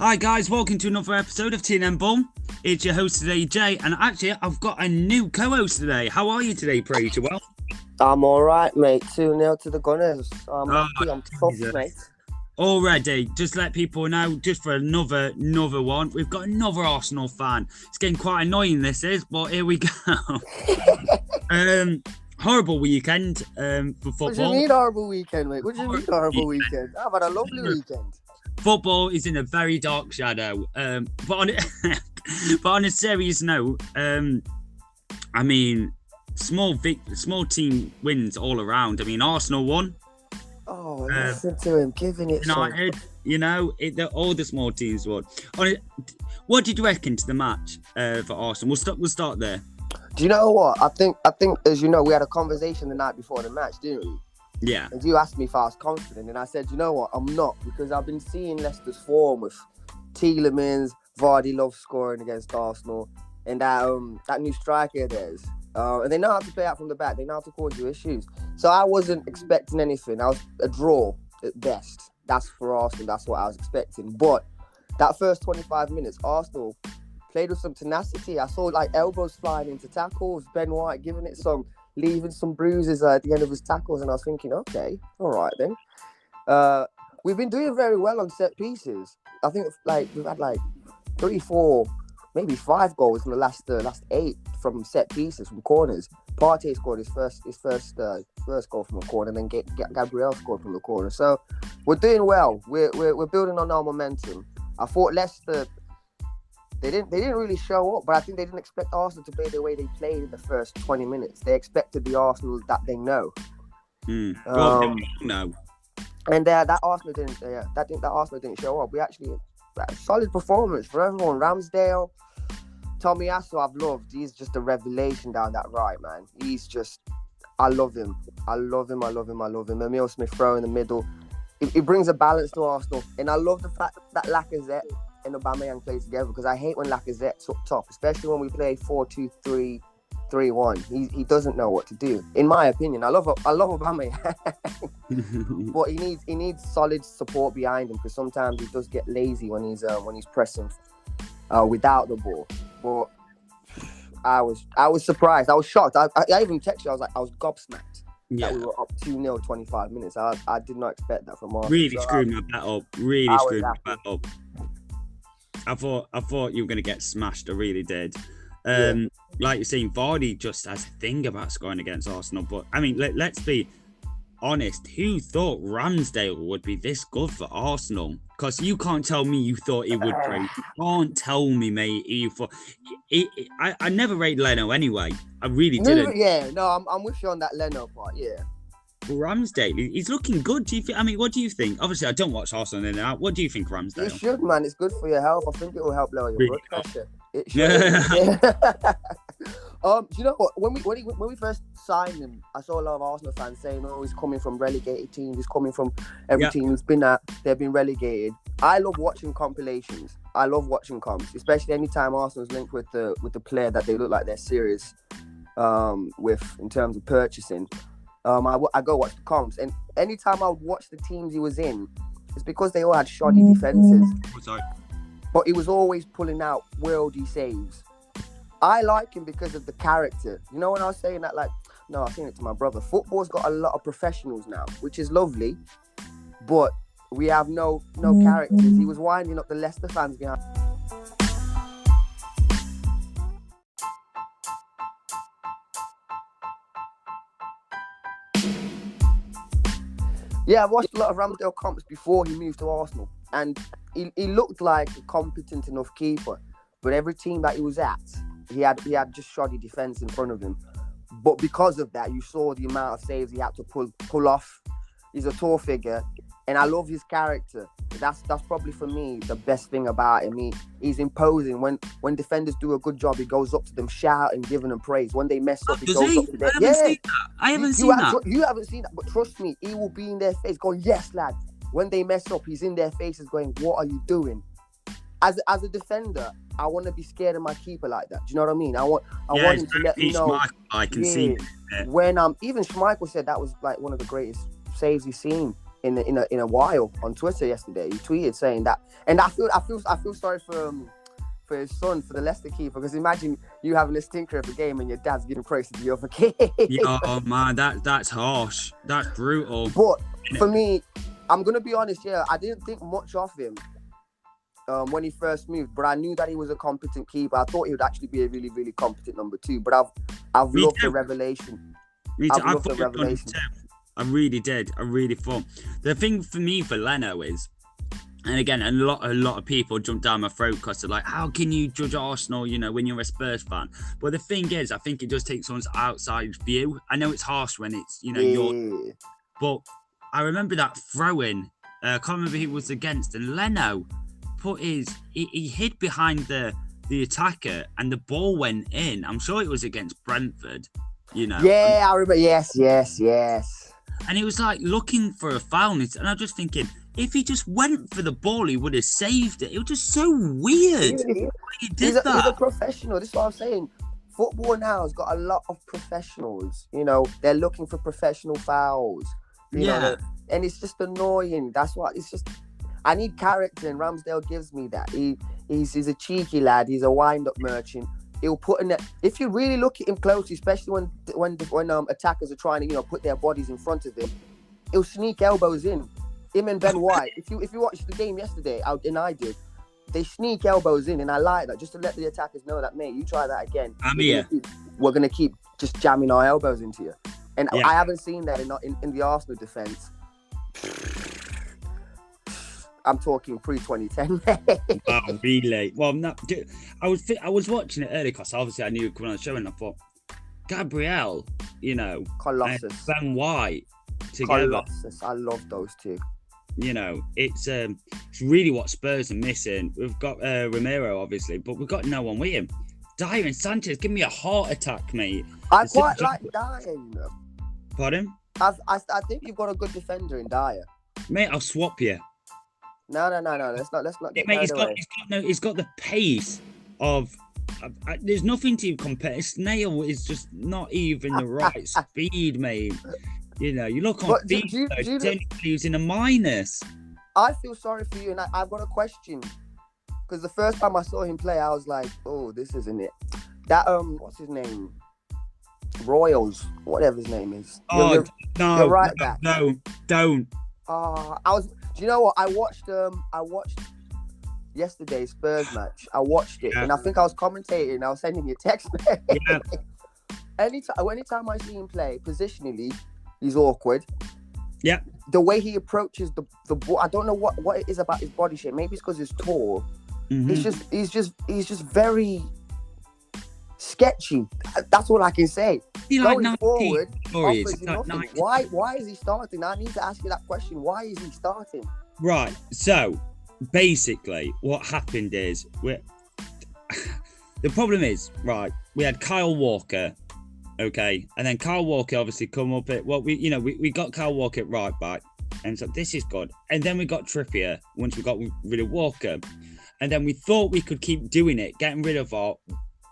Hi guys, welcome to another episode of TNM Bull. It's your host today, Jay, and actually I've got a new co-host today. How are you today, Praise? You well? I'm alright, mate. 2-0 to the Gunners. I'm happy, I'm tough, Jesus. mate. Already, just let people know, just for another one, we've got another Arsenal fan. It's getting quite annoying, this is, but here we go. Horrible weekend for football. What do you mean horrible weekend, mate? What do you mean horrible weekend? I've had a lovely weekend. Football is in a very dark shadow. But on a serious note, I mean, small team wins all around. I mean, Arsenal won. Oh, listen to him giving it. United, all the small teams won. What did you reckon to the match for Arsenal? We'll start there. Do you know what? I think, as you know, we had a conversation the night before the match, didn't we? Yeah. And you asked me if I was confident, and I said, you know what? I'm not, because I've been seeing Leicester's form with Tielemans, Vardy loves scoring against Arsenal, and that new striker of theirs. And they know how to play out from the back. They know how to cause you issues. So I wasn't expecting anything. I was a draw at best. That's for Arsenal. That's what I was expecting. But that first 25 minutes, Arsenal played with some tenacity. I saw elbows flying into tackles. Ben White giving it some, leaving some bruises at the end of his tackles. And I was thinking, okay, all right then. We've been doing very well on set pieces. I think we've had 3, 4, maybe 5 goals in the last 8 from set pieces, from corners. Partey scored his first goal from a corner, and then Gabriel scored from the corner. So we're doing well. We're building on our momentum. I thought Leicester, they didn't really show up, but I think they didn't expect Arsenal to play the way they played in the first 20 minutes. They expected the Arsenal that they know. No. And that Arsenal didn't. That Arsenal didn't show up. We actually a solid performance for everyone. Ramsdale, Tommy Asu, I've loved. He's just a revelation down that right, man. He's just, I love him. Emile Smith-Rowe in the middle. It brings a balance to Arsenal, and I love the fact that Lacazette and Aubameyang play together, because I hate when Lacazette's up top, especially when we play 4-2-3-1. He doesn't know what to do, in my opinion. I love Aubameyang, but he needs solid support behind him, because sometimes he does get lazy when he's pressing without the ball. But I was surprised. I was shocked. I even texted you. I was gobsmacked. Yeah. That we were up 2-0 25 minutes. I did not expect that from Arsenal. Really screwed my bet up. Really screwed my bet up. I thought you were going to get smashed. I really did. Like you're saying, Vardy just has a thing about scoring against Arsenal. But, I mean, let's be honest. Who thought Ramsdale would be this good for Arsenal? Because you can't tell me you thought he would play. You can't tell me, mate. I never rated Leno anyway. I really didn't. I'm with you on that Leno part, yeah. Ramsdale, he's looking good. What do you think? Obviously, I don't watch Arsenal in and out. What do you think, Ramsdale? You should, man. It's good for your health. I think it will help lower your blood pressure. It should. You know what? When we first signed him, I saw a lot of Arsenal fans saying, "Oh, he's coming from relegated teams. He's coming from every team who's been at. They've been relegated." I love watching compilations. I love watching comps, especially anytime Arsenal's linked with the player that they look like they're serious with in terms of purchasing. I go watch the comps, and anytime I would watch the teams he was in, it's because they all had shoddy defenses. But he was always pulling out worldy saves. I like him because of the character. You know, when I was saying that, no, I was saying it to my brother. Football's got a lot of professionals now, which is lovely, but we have no characters. He was winding up the Leicester fans behind. Yeah, I've watched a lot of Ramsdale comps before he moved to Arsenal, and he looked like a competent enough keeper. But every team that he was at, he had just shoddy defence in front of him. But because of that, you saw the amount of saves he had to pull off. He's a tall figure, and I love his character. That's probably for me the best thing about him. He's imposing. When defenders do a good job, he goes up to them, shouting, giving them praise. When they mess up, he goes up to them. I haven't seen that. You haven't seen that, but trust me, he will be in their face going, "Yes, lad." When they mess up, he's in their faces going, "What are you doing?" As a defender, I want to be scared of my keeper like that. Do you know what I mean? I want him to let me know. I can see. When even Schmeichel said that was one of the greatest saves he's seen in a while on Twitter yesterday. He tweeted saying that, and I feel sorry for his son, for the Leicester keeper, because imagine you having a stinker of a game and your dad's giving praise to the other kid. Yeah, oh man, that's harsh. That's brutal. But for me, I'm gonna be honest. Yeah, I didn't think much of him when he first moved, but I knew that he was a competent keeper. I thought he would actually be a really, really competent number 2. But I've loved the revelation. Me too. I've loved the revelation. I really did. I really thought. The thing for me for Leno is, and again, a lot of people jump down my throat because they're like, how can you judge Arsenal, when you're a Spurs fan? But the thing is, I think it does take someone's outside view. I know it's harsh when it's, your... But I remember that throw-in. I can't remember who it was against. And Leno put he hid behind the attacker and the ball went in. I'm sure it was against Brentford, Yeah, I remember. Yes. And he was like looking for a foul. And I'm just thinking, if he just went for the ball, he would have saved it. It was just so weird. He's a professional. This is what I'm saying. Football now has got a lot of professionals. They're looking for professional fouls. And it's just annoying. That's what it's just. I need character, and Ramsdale gives me that. He's a cheeky lad. He's a wind-up merchant. He'll put in that. If you really look at him closely, especially when attackers are trying to put their bodies in front of him, he'll sneak elbows in. Him and Ben White. If you watched the game yesterday, and I did, they sneak elbows in, and I like that just to let the attackers know that, mate, you try that again. I'm here. We're gonna keep just jamming our elbows into you, and I haven't seen that in the Arsenal defense. I'm talking pre-2010. Oh, really? Well, no, I was watching it earlier because obviously I knew it coming on the show, and I thought, Gabriel, Colossus, Ben White together. Colossus. I love those two. It's really what Spurs are missing. We've got Romero, obviously, but we've got no one with him. Dyer and Sanchez, give me a heart attack, mate. I quite like Dyer, Pardon? I think you've got a good defender in Dyer. Mate, I'll swap you. No. Let's not get mate, he's got the pace of. There's nothing to compare. Snail is just not even the right speed, mate. You look on FIFA, he's in a minus. I feel sorry for you, and I've got a question. Because the first time I saw him play, I was like, "Oh, this isn't it." That what's his name? Royals, whatever his name is. No, you're right back. No, don't. Do you know what? I watched yesterday's Spurs match. I watched it, and I think I was commentating. And I was sending you text. Yeah. Anytime I see him play, positionally, he's awkward. Yeah. The way he approaches the ball, I don't know what it is about his body shape. Maybe it's because he's tall. Mm-hmm. He's just very sketchy. That's all I can say. Going forward, offers nothing. Why is he starting? I need to ask you that question. Why is he starting? Right. So basically, what happened is the problem is, right, we had Kyle Walker, okay, and then Kyle Walker obviously come up at we got Kyle Walker at right back, and so this is good, and then we got Trippier once we got rid of Walker, and then we thought we could keep doing it, getting rid of our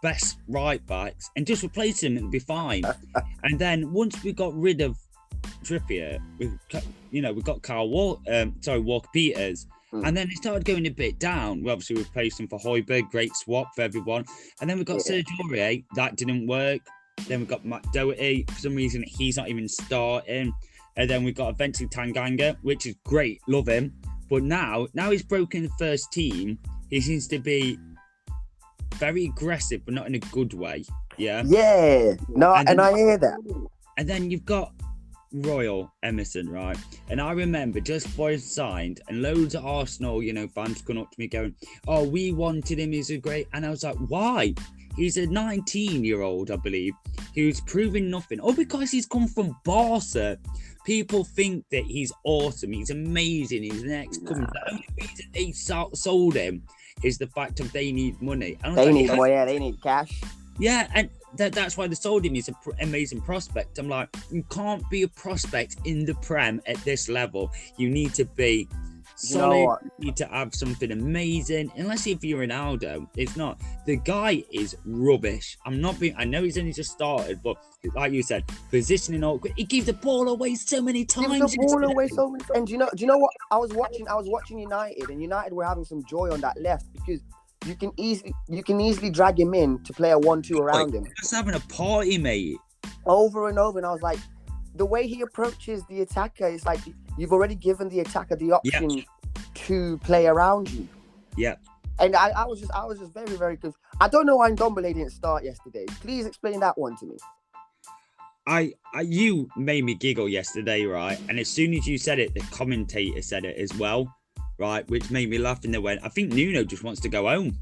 best right backs and just replace him and it'd be fine. And then once we got rid of Trippier, we got Walker Peters, and then it started going a bit down. We obviously replaced him for Højbjerg, great swap for everyone, and then we got Serge Aurier, that didn't work. Then we got Matt Doherty, for some reason he's not even starting, and then we got eventually Tanganga, which is great, love him, but now he's broken the first team. He seems to be very aggressive, but not in a good way. Yeah. No, and I hear that. And then you've got Royal Emerson, right? And I remember just before he signed, and loads of Arsenal, fans coming up to me going, "Oh, we wanted him. He's a great." And I was like, "Why?" He's a 19-year-old, I believe, who's proven nothing. Oh, because he's come from Barca. People think that he's awesome. He's amazing. He's the next coming. The only reason they sold him is the fact that they need money. They need cash. Yeah, and that's why they sold him. He's an amazing prospect. I'm like, you can't be a prospect in the Prem at this level. You need to be solid. You need to have something amazing. Unless if you're Ronaldo, it's not. The guy is rubbish. I know he's only just started, but like you said, positioning awkward. He gave the ball away so many times. And do you know what? I was watching United, and United were having some joy on that left because you can easily drag him in to play a 1-2 around him. Just having a party, mate. Over and over, and I was like, the way he approaches the attacker is like you've already given the attacker the option to play around you. Yeah. And I was just very, very confused. I don't know why Ndombele didn't start yesterday. Please explain that one to me. You made me giggle yesterday, right? And as soon as you said it, the commentator said it as well, right? Which made me laugh, and they went, I think Nuno just wants to go home.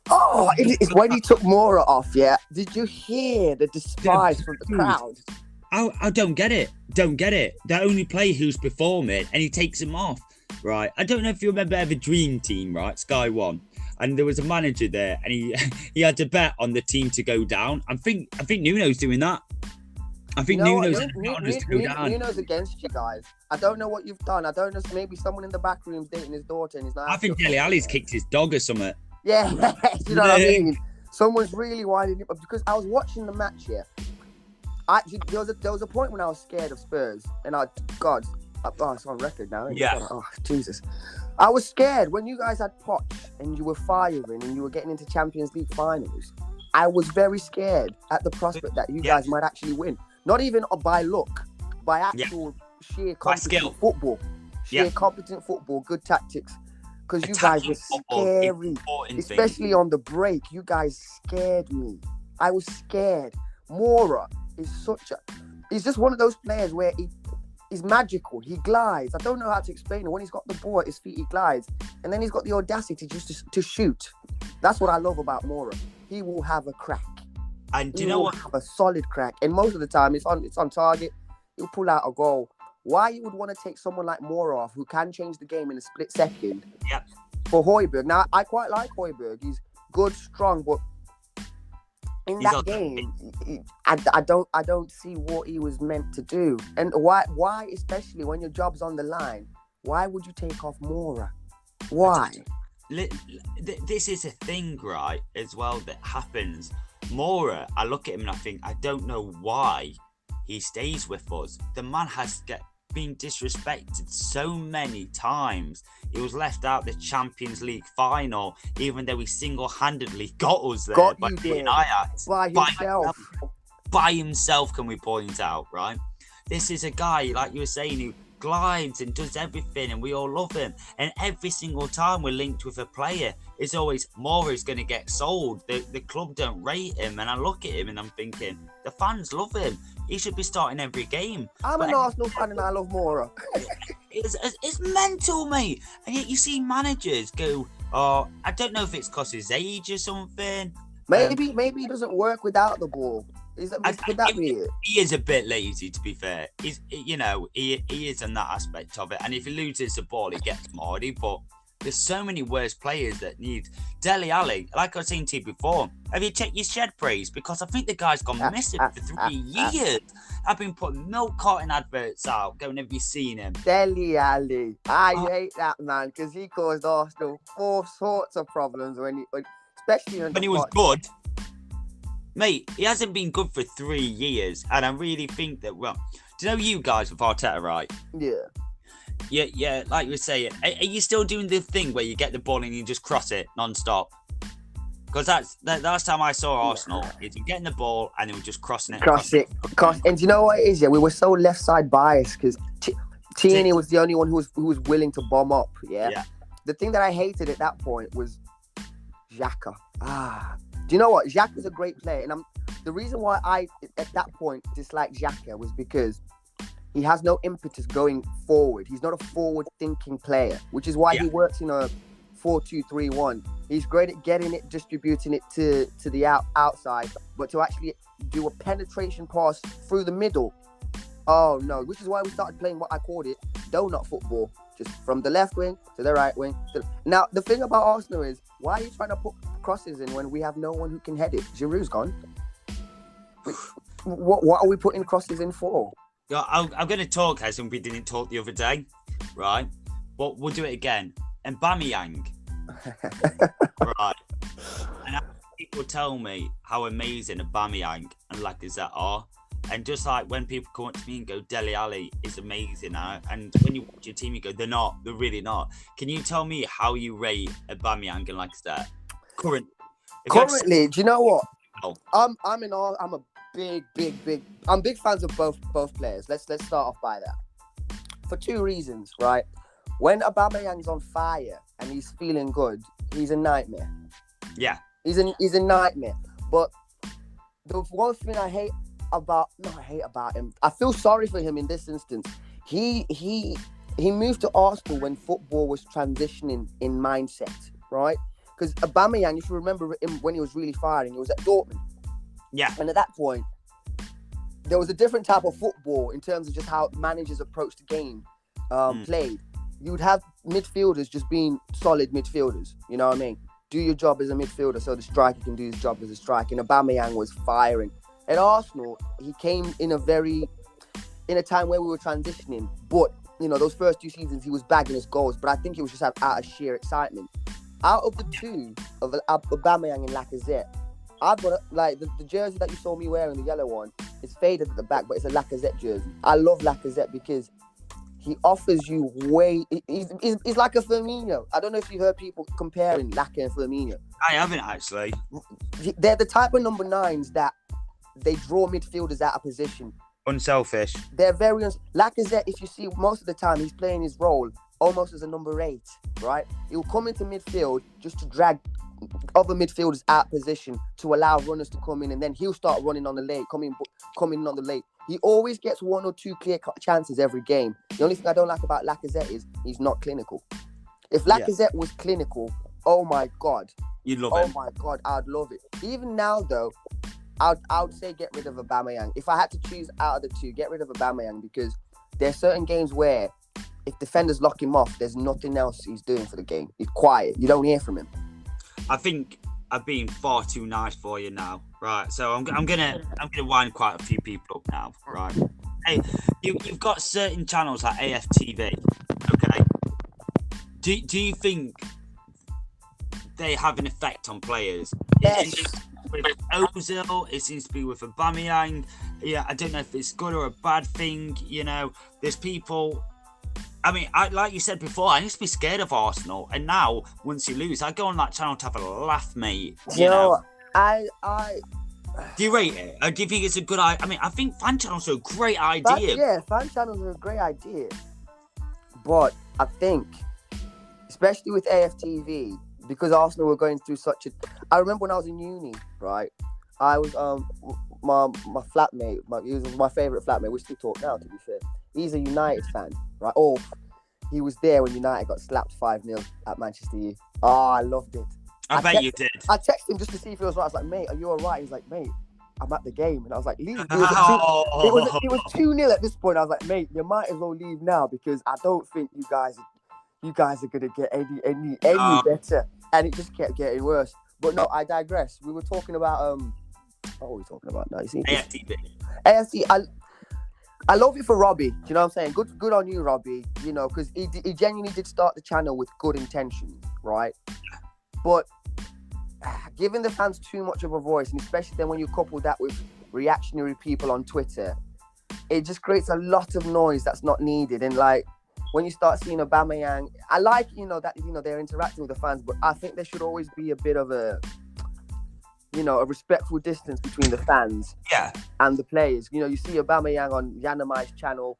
Oh, it's when he took Moura off, yeah? Did you hear the despise from the crowd? I don't get it. The only player who's performing, and he takes him off, right? I don't know if you remember the Dream Team, right? Sky One. And there was a manager there, and he had to bet on the team to go down. I think Nuno's doing that. I think Nuno's to go down. Nuno's against you guys. I don't know what you've done. I don't know. Maybe someone in the back room's dating his daughter, and he's not. I think Dele Alli's kicked his dog or something. Yeah, you know what I mean. Someone's really winding him up because I was watching the match here. There was a point when I was scared of Spurs, and it's on record now. Yeah. Oh, Jesus. I was scared when you guys had Poch and you were firing and you were getting into Champions League finals. I was very scared at the prospect that you guys might actually win. Not even by luck, by actual sheer competent football. Competent football, good tactics. Because you guys were scary. Especially on the break. You guys scared me. I was scared. Moura is he's just one of those players where he's magical. He glides. I don't know how to explain it. When he's got the ball at his feet, he glides. And then he's got the audacity just to shoot. That's what I love about Moura. He will have a crack. And do you know what? Have a solid crack. And most of the time, it's on target. He'll pull out a goal. Why you would want to take someone like Moura off, who can change the game in a split second, for Højbjerg. Now, I quite like Højbjerg. He's good, strong, but in that game, I don't see what he was meant to do. And why, especially when your job's on the line, why would you take off Moura? Why? This is a thing, right, as well, that happens. Moura, I look at him and I think, I don't know why he stays with us. The man has been disrespected so many times. He was left out the Champions League final, even though he single-handedly got us there by Ajax. By himself, can we point out, right? This is a guy, like you were saying, who glides and does everything, and we all love him. And every single time we're linked with a player, it's always Moura's going to get sold. The club don't rate him, and I look at him and I'm thinking, the fans love him. He should be starting every game. I'm an Arsenal fan and I love Moura. It's mental, mate. And yet you see managers go, oh, I don't know if it's because his age or something. Maybe he doesn't work without the ball. Could that be it? He is a bit lazy, to be fair. He is in that aspect of it. And if he loses the ball, he gets Marty. But there's so many worse players that need Dele Alli. Like I was saying to you before, have you checked your shed praise? Because I think the guy's gone missing for 3 years. I've been putting milk carton adverts out. Going, have you seen him? Dele Alli. I hate that man because he caused Arsenal all sorts of problems especially when he was good. Mate, he hasn't been good for 3 years, and I really think that, well, do you know you guys with Arteta, right? Yeah. Yeah, like you were saying, are you still doing the thing where you get the ball and you just cross it non-stop? Because that's the last time I saw Arsenal, is you getting the ball and they were just crossing it. Cross. And do you know what it is? Yeah, we were so left side biased because Tierney was the only one who was willing to bomb up. Yeah. The thing that I hated at that point was Xhaka. Do you know what? Xhaka's a great player, and the reason why I at that point disliked Xhaka was because he has no impetus going forward. He's not a forward-thinking player, which is why he works in a 4-2-3-1. He's great at getting it, distributing it to the outside, but to actually do a penetration pass through the middle, oh no. Which is why we started playing what I called it donut football, just from the left wing to the right wing. Now, the thing about Arsenal is, why are you trying to put crosses in when we have no one who can head it? Giroud's gone. What are we putting crosses in for? I'm going to talk as we didn't talk the other day, right? but we'll do it again. And Aubameyang. Right. And people tell me how amazing Aubameyang and Lacazette are. And just like when people come up to me and go, Dele Alli is amazing. And when you watch your team, you go, they're not. They're really not. Can you tell me how you rate Aubameyang and Lacazette? Currently, do you know what? Oh. I'm a big. I'm big fans of both players. Let's start off by that. For two reasons, right? When Aubameyang's on fire and he's feeling good, he's a nightmare. Yeah. He's a nightmare. But the one thing I hate about him, I feel sorry for him in this instance. He moved to Arsenal when football was transitioning in mindset, right? Because Aubameyang, if you remember him when he was really firing, he was at Dortmund. Yeah. And at that point, there was a different type of football in terms of just how managers approached the game played. You would have midfielders just being solid midfielders. You know what I mean? Do your job as a midfielder so the striker can do his job as a striker. And Aubameyang was firing. At Arsenal, he came in a time where we were transitioning. But, those first 2 seasons, he was bagging his goals. But I think it was just out of sheer excitement. Out of the two, of Aubameyang and Lacazette, I've got, the jersey that you saw me wearing, the yellow one, it's faded at the back, but it's a Lacazette jersey. I love Lacazette because he offers you he's like a Firmino. I don't know if you heard people comparing Lacazette and Firmino. I haven't, actually. They're the type of number 9s that they draw midfielders out of position. Unselfish. They're very... Lacazette, if you see, most of the time, he's playing his role almost as a number 8, right? He'll come into midfield just to drag other midfielders out of position to allow runners to come in, and then he'll start running on the late, coming on the late. He always gets 1 or 2 clear chances every game. The only thing I don't like about Lacazette is he's not clinical. If Lacazette was clinical, oh my God. You'd love it. Oh my God, I'd love it. Even now, though, I would say get rid of Aubameyang. If I had to choose out of the two, get rid of Aubameyang, because there's certain games where if defenders lock him off, there's nothing else he's doing for the game. He's quiet. You don't hear from him. I think I've been far too nice for you now, right? So I'm gonna wind quite a few people up now, right? Hey, you've got certain channels like AFTV, okay? Do you think they have an effect on players? Yes. With Ozil, it seems to be with Aubameyang. Yeah, I don't know if it's good or a bad thing. There's people. I mean, like you said before, I used to be scared of Arsenal, and now once you lose, I go on that channel to have a laugh, mate. You know, I do you rate it? Or do you think it's a good idea? I mean, I think fan channels are a great idea. Fan channels are a great idea, but I think, especially with AFTV, because Arsenal were going through such a... I remember when I was in uni, right? I was my flatmate, he was my favourite flatmate. We still talk now, to be fair. He's a United fan, right? Oh, he was there when United got slapped 5-0 at Manchester U. Oh, I loved it. I bet you did. I texted him just to see if he was right. I was like, mate, are you all right? He's like, mate, I'm at the game. And I was like, leave. It was 2-0 at this point. I was like, mate, you might as well leave now because I don't think you guys are going to get any better. And it just kept getting worse. But no, I digress. We were talking about... what were we talking about now? You see? AFT. I love it for Robbie. Do you know what I'm saying? Good on you, Robbie. Because he genuinely did start the channel with good intentions, right? But giving the fans too much of a voice, and especially then when you couple that with reactionary people on Twitter, it just creates a lot of noise that's not needed. And when you start seeing Aubameyang, I like, that, they're interacting with the fans, but I think there should always be a bit of a respectful distance between the fans and the players. You see Aubameyang on Yanamai's channel,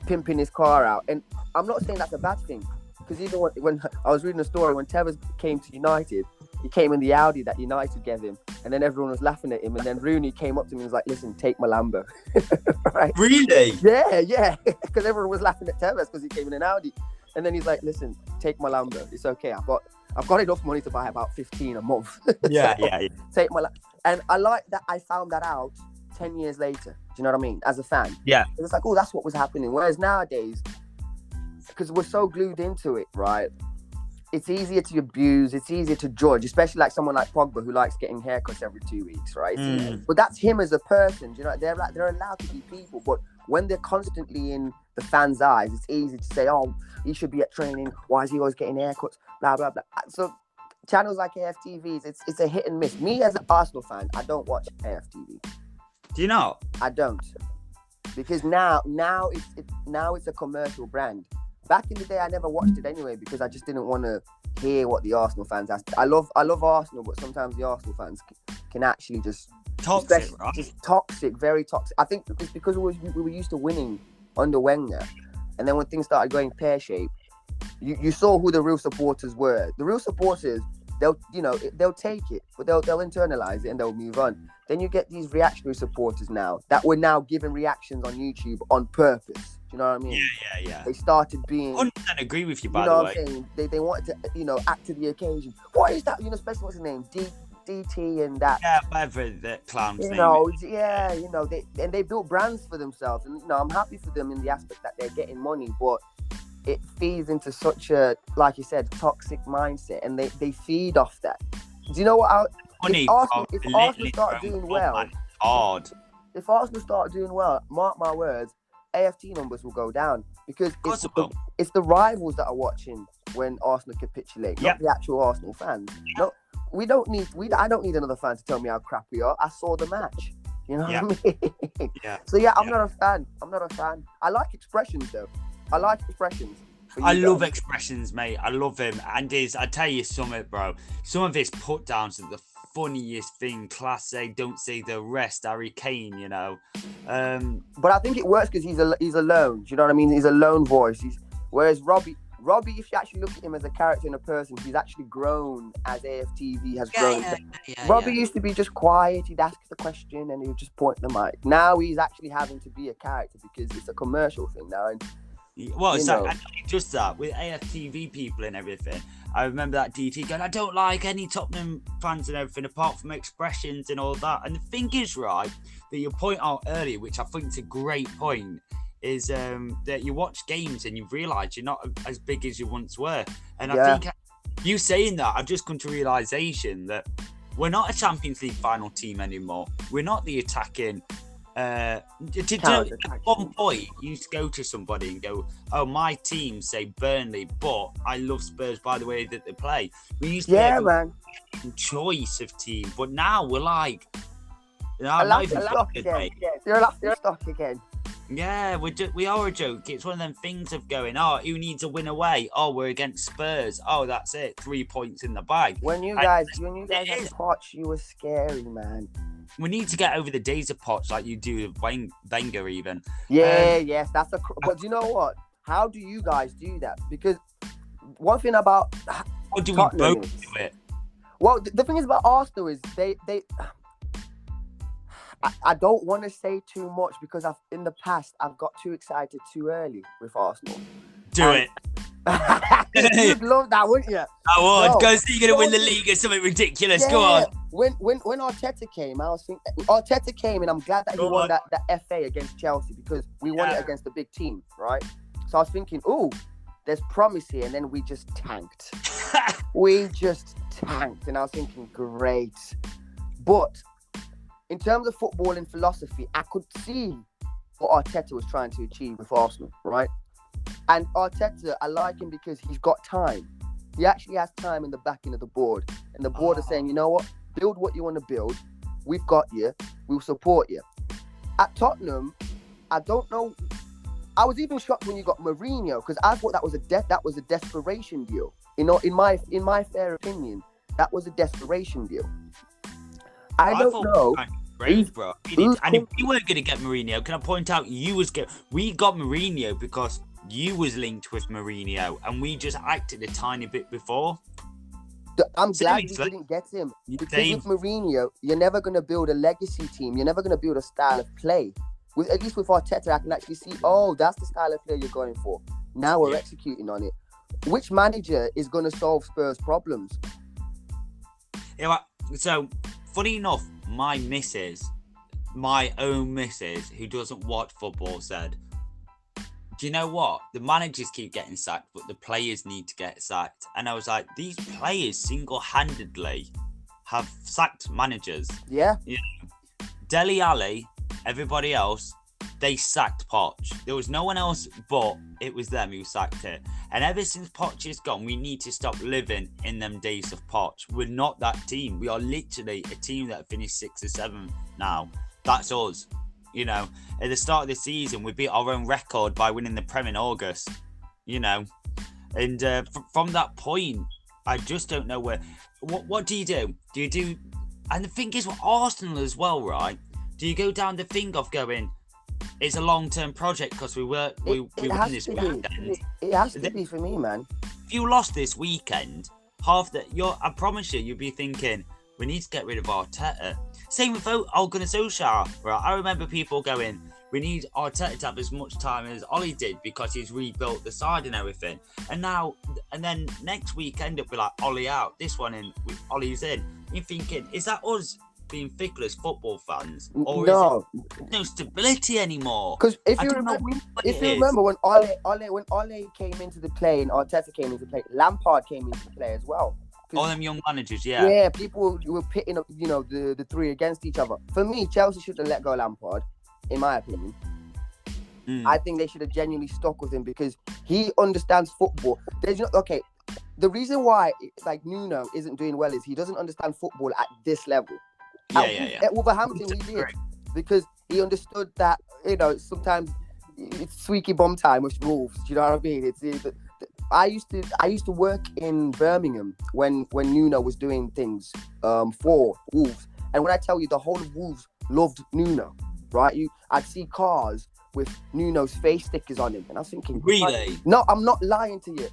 pimping his car out. And I'm not saying that's a bad thing, because even when I was reading a story, when Tevez came to United, he came in the Audi that United gave him, and then everyone was laughing at him, and then Rooney came up to me and was like, listen, take my Lambo. Right? Really? Yeah, because everyone was laughing at Tevez because he came in an Audi. And then he's like, listen, take my Lambo. It's okay. I've got enough money to buy about 15 a month. Yeah. Take my and I like that I found that out 10 years later. Do you know what I mean? As a fan. Yeah. It's like, oh, that's what was happening. Whereas nowadays, because we're so glued into it, right? it's easier to abuse. It's easier to judge, especially like someone like Pogba who likes getting haircuts every 2 weeks, right? But that's him as a person. You know, they're allowed to be people, but when they're constantly in the fans' eyes, it's easy to say, "Oh, he should be at training. Why is he always getting haircuts?" Blah blah blah. So channels like AFTVs, it's a hit and miss. Me as an Arsenal fan, I don't watch AFTV. Do you not? I don't, because now it's a commercial brand. Back in the day, I never watched it anyway because I just didn't want to hear what the Arsenal fans asked. I love Arsenal, but sometimes the Arsenal fans can actually just toxic, right? Just toxic, very toxic. I think it's because we were used to winning under Wenger, and then when things started going pear-shaped, you saw who the real supporters were. The real supporters, they'll take it, but they'll internalize it and they'll move on. Then you get these reactionary supporters now that were now giving reactions on YouTube on purpose. You know what I mean? Yeah. They started being. 100% agree with you, by the way. You know what I'm saying? They wanted to, act to the occasion. What is that? Especially what's his name? DT and that. Yeah, whatever the clown's name is. They built brands for themselves, and I'm happy for them in the aspect that they're getting money, but it feeds into such a, like you said, toxic mindset, and they feed off that. Do you know what? If Arsenal start doing well, if Arsenal start doing well, mark my words, AFT numbers will go down because it's the rivals that are watching when Arsenal capitulate, not the actual Arsenal fans. No, I don't need another fan to tell me how crap we are. I saw the match. You know what I mean? So I'm not a fan. I like expressions though. I like expressions. I love expressions, mate. I love him. And I tell you something, bro. Some of his put downs are the funniest thing. Class A, don't say the rest. Harry Kane, But I think it works because he's alone. Do you know what I mean? He's a lone voice. Whereas Robbie, if you actually look at him as a character and a person, he's actually grown as AFTV has grown. Robbie used to be just quiet. He'd ask the question and he would just point the mic. Now he's actually having to be a character because it's a commercial thing now. And well, it's not just that with AFTV people and everything. I remember that DT going, I don't like any Tottenham fans and everything apart from expressions and all that. And the thing is, right, that you point out earlier, which I think is a great point, is that you watch games and you realise you're not as big as you once were. And I think you saying that, I've just come to realisation that we're not a Champions League final team anymore. We're not the attacking. At one point, you used to go to somebody and go, "Oh, my team say Burnley, but I love Spurs by the way that they play." We used to have a choice of team, but now we're like, you're stuck again. Yeah, we are a joke. It's one of them things of going, "Oh, who needs a win away? Oh, we're against Spurs. Oh, that's it. 3 points in the bag." When you guys had Poch, you were scary, man. We need to get over the days of Poch like you do with Wenger even. Yes, that's but you know what? How do you guys do that? Because one thing about how do we both do it? Well, the thing is about Arsenal is they I don't want to say too much because in the past I've got too excited too early with Arsenal. Do it. You'd love that, wouldn't you? I would. Go see you're going to win the league or something ridiculous. Go on. When Arteta came, I was thinking Arteta came, and I'm glad that he won that FA against Chelsea because we won it against a big team, right? So I was thinking, there's promise here, and then we just tanked. And I was thinking, great. But in terms of footballing philosophy, I could see what Arteta was trying to achieve with Arsenal, right? And Arteta, I like him because he's got time. He actually has time in the backing of the board. And the board is saying, you know what? Build what you want to build. We've got you. We'll support you. At Tottenham, I don't know. I was even shocked when you got Mourinho because I thought that was a desperation deal. In my fair opinion, that was a desperation deal. I don't know. Brave, bro. And if we weren't going to get Mourinho, can I point out we got Mourinho because you was linked with Mourinho and we just acted a tiny bit before. I'm glad we didn't get him because with Mourinho, you're never going to build a legacy team. You're never going to build a style of play. At least with Arteta, I can actually see, that's the style of play you're going for. Now we're executing on it. Which manager is going to solve Spurs' problems? Yeah, so funny enough, my own missus, who doesn't watch football, said, do you know what? The managers keep getting sacked, but the players need to get sacked. And I was like, these players single-handedly have sacked managers. Yeah. You know, Dele Alli, everybody else, they sacked Poch. There was no one else but it was them who sacked it. And ever since Poch is gone, we need to stop living in them days of Poch. We're not that team. We are literally a team that finished 6th or 7th now. That's us. You know, at the start of the season, we beat our own record by winning the Prem in August. You know, and from that point, I just don't know where. What do? Do you do? And the thing is, with Arsenal as well, right? Do you go down the thing of going? It's a long-term project because we won this weekend. It has to be for me, man. If you lost this weekend, I promise you'd be thinking, we need to get rid of Arteta. Same with Ole Gunnar Solskjaer, right? I remember people going, we need Arteta to have as much time as Ollie did because he's rebuilt the side and everything. And then next weekend it'll be like Ollie out, this one in, Ollie's in. You're thinking, is that us being fickle as football fans, or no, is it no stability anymore? Because if you remember when Ole came into the play and Arteta came into play, Lampard came into the play as well. All them young managers, yeah. Yeah, people were pitting up, the three against each other. For me, Chelsea should have let go Lampard, in my opinion. I think they should have genuinely stuck with him because he understands football. The reason why Nuno isn't doing well is he doesn't understand football at this level. At Wolverhampton, he did because he understood that sometimes it's squeaky bum time with Wolves. Do you know what I mean? I used to work in Birmingham when Nuno was doing things for Wolves, and when I tell you the whole of Wolves loved Nuno, right? I'd see cars with Nuno's face stickers on him, and I was thinking, really? No, I'm not lying to you.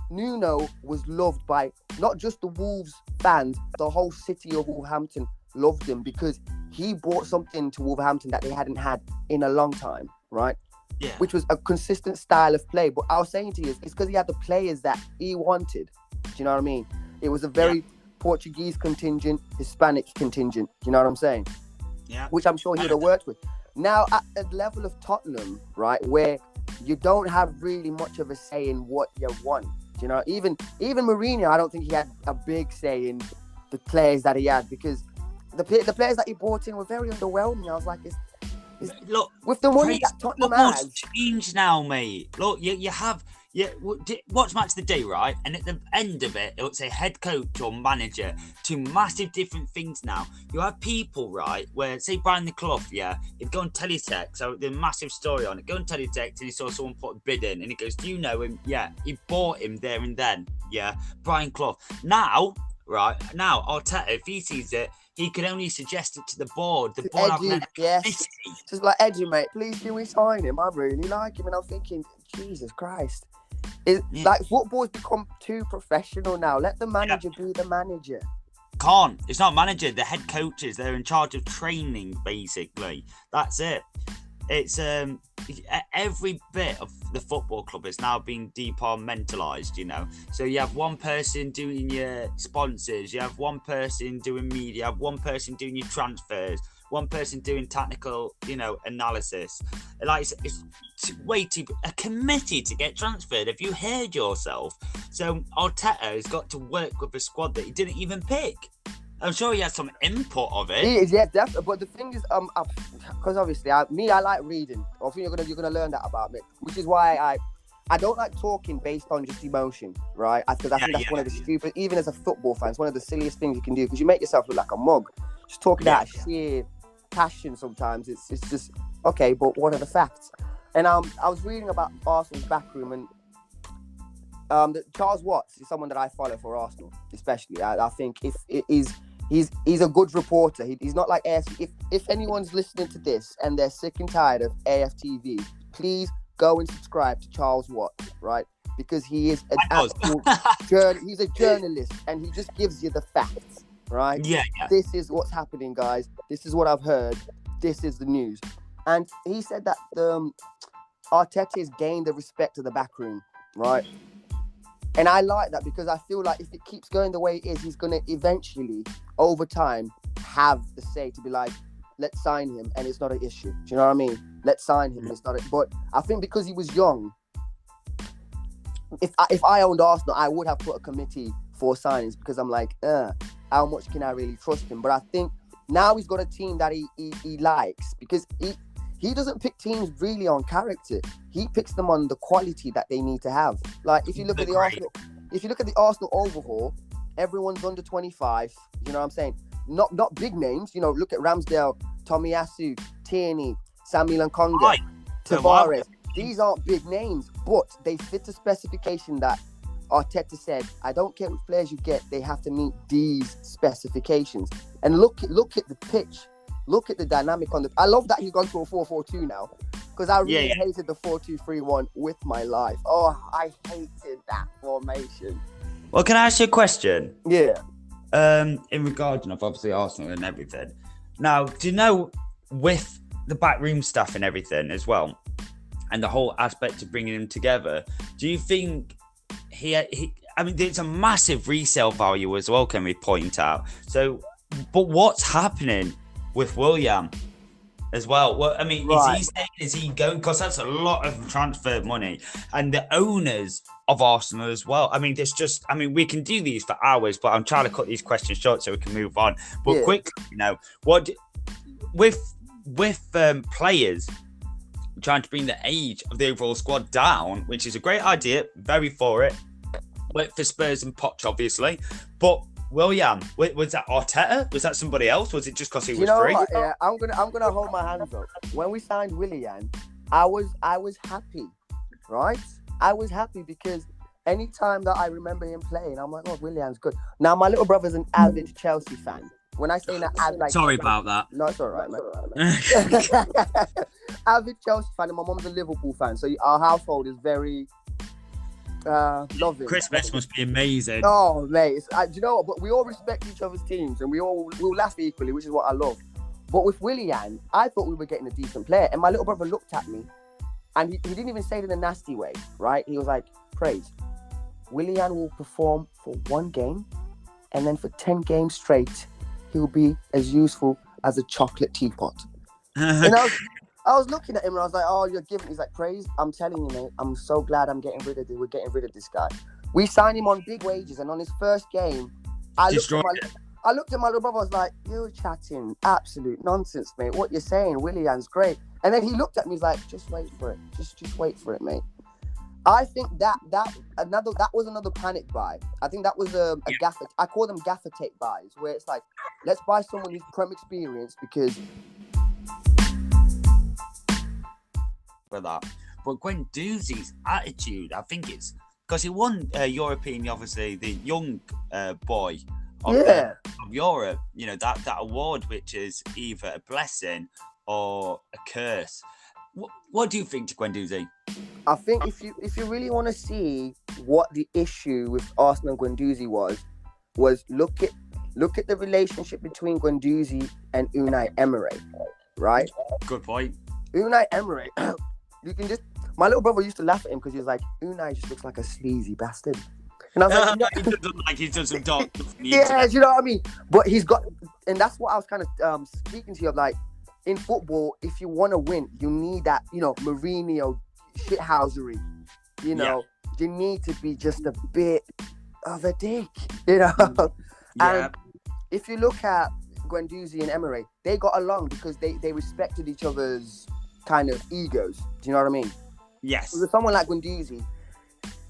Nuno was loved by not just the Wolves fans, the whole city of Wolverhampton loved him because he brought something to Wolverhampton that they hadn't had in a long time, right? Yeah. Which was a consistent style of play. But I was saying to you, it's because he had the players that he wanted. Do you know what I mean? It was a very Portuguese contingent, Hispanic contingent. Do you know what I'm saying? Yeah. Which I'm sure he would have worked with. Now, at the level of Tottenham, right, where you don't have really much of a say in what you want. You know, even Mourinho, I don't think he had a big say in the players that he had because the players that he brought in were very underwhelming. I was like, look, with the money that Tottenham has, changed now, mate. Look, you have watch Match of the Day, right? And at the end of it, it'll say head coach or manager. Two massive different things now. You have people, right, where say Brian the Clough, he'd go on teletext. So there's a massive story on it. Go on teletext, and he saw someone put a bid in, and he goes, "Do you know him?" Yeah, he bought him there and then. Yeah, Brian Clough. Now, Arteta, if he sees it, he can only suggest it to the board. The board just like Edgy, mate. Please, can we sign him? I really like him, and I'm thinking, Jesus Christ. Like football's become too professional now. Let the manager be the manager. Can't. It's not manager. The head coaches. They're in charge of training, basically. That's it. It's every bit of the football club is now being departmentalized, So you have one person doing your sponsors, you have one person doing media, you have one person doing your transfers, one person doing technical, analysis. Like it's way too a committee to get transferred. Have you heard yourself? So Arteta has got to work with a squad that he didn't even pick. I'm sure he has some input of it. He is, yeah, definitely. But the thing is, because obviously, I like reading. I think you're gonna learn that about me, which is why I don't like talking based on just emotion, right? Because I think that's one of the stupid, even as a football fan, it's one of the silliest things you can do because you make yourself look like a mug. Just talking out of sheer passion sometimes. It's just okay, but what are the facts? And I was reading about Arsenal's backroom and Charles Watts is someone that I follow for Arsenal, especially. I think he's a good reporter. He's not like AFTV. If anyone's listening to this and they're sick and tired of AFTV, please go and subscribe to Charles Watts, right? Because he is he's a journalist and he just gives you the facts, right? Yeah. This is what's happening, guys. This is what I've heard. This is the news. And he said that Arteta has gained the respect of the back room, right? And I like that because I feel like if it keeps going the way it is, he's going to eventually, over time, have the say to be like, let's sign him, and it's not an issue. Do you know what I mean? let's sign him and start it. But I think because he was young, if I owned Arsenal, I would have put a committee for signings because I'm like, how much can I really trust him? But I think now he's got a team that he likes, because he doesn't pick teams really on character. He picks them on the quality that they need to have. Like if you look at the Arsenal overhaul, everyone's under 25. You know what I'm saying? Not big names. You know, look at Ramsdale, Tomiyasu, Tierney, Samuel Nkonga, Tavares. These aren't big names, but they fit the specification that Arteta said. I don't care which players you get, they have to meet these specifications. And look at the pitch. Look at the dynamic on the. I love that he's gone to a 4-4-2 now, because I really hated the 4-2-3-1 with my life. Oh, I hated that formation. Well, can I ask you a question? Yeah. In regard of obviously Arsenal and everything. Now, do you know, with the backroom staff and everything as well, and the whole aspect of bringing them together, do you think I mean, there's a massive resale value as well, can we point out? So, but what's happening with Willian as well? Well, I mean, is he going? Because that's a lot of transfer money, and the owners of Arsenal as well. I mean, we can do these for hours, but I'm trying to cut these questions short so we can move on. But quickly, what with players trying to bring the age of the overall squad down, which is a great idea, very for it. Worked for Spurs and Poch, obviously, but Willian, was that Arteta? Was that somebody else? Was it just because he was free? Yeah, I'm gonna hold my hands up. When we signed Willian, I was happy, right? I was happy because anytime that I remember him playing, I'm like, oh, Willian's good. Now my little brother's an avid Chelsea fan. When I say that, I'm like, sorry about that. No, it's all right, man. Avid Chelsea fan, and my mom's a Liverpool fan, so our household is very loving. Christmas must be amazing. Oh, mate, do you know what? But we all respect each other's teams, and we'll laugh equally, which is what I love. But with Willian, I thought we were getting a decent player, and my little brother looked at me, and he didn't even say it in a nasty way, right? He was like, "Praise, Willian will perform for one game, and then for 10 games straight, he'll be as useful as a chocolate teapot." And I was looking at him and I was like, "Oh, you're giving." He's like, "Praise, I'm telling you, mate, I'm so glad we're getting rid of this guy." We signed him on big wages, and on his first game, I looked at my little brother. I was like, "You're chatting absolute nonsense, mate. What you're saying, Willian's great." And then he looked at me. He's like, "Just wait for it. Just wait for it, mate." I think that was another panic buy. I think that was a gaffer. I call them gaffer tape buys, where it's like, let's buy someone who's Prem experienced because. For that, but Guendouzi's attitude, I think it's because he won European, obviously the young boy of Europe. You know that award, which is either a blessing or a curse. What do you think to Guendouzi? I think if you really want to see what the issue with Arsenal and Guendouzi was look at the relationship between Guendouzi and Unai Emery, right? Good point. Unai Emery, you can just. My little brother used to laugh at him because he was like, Unai just looks like a sleazy bastard. And I was like, he doesn't like he's done some dark stuff. Yeah, you know what I mean? But he's got, and that's what I was kind of speaking to you of, like, in football, if you want to win, you need that, Mourinho shithousery. You need to be just a bit of a dick, And if you look at Guendouzi and Emery, they got along because they respected each other's kind of egos. Do you know what I mean? Yes. So with someone like Guendouzi,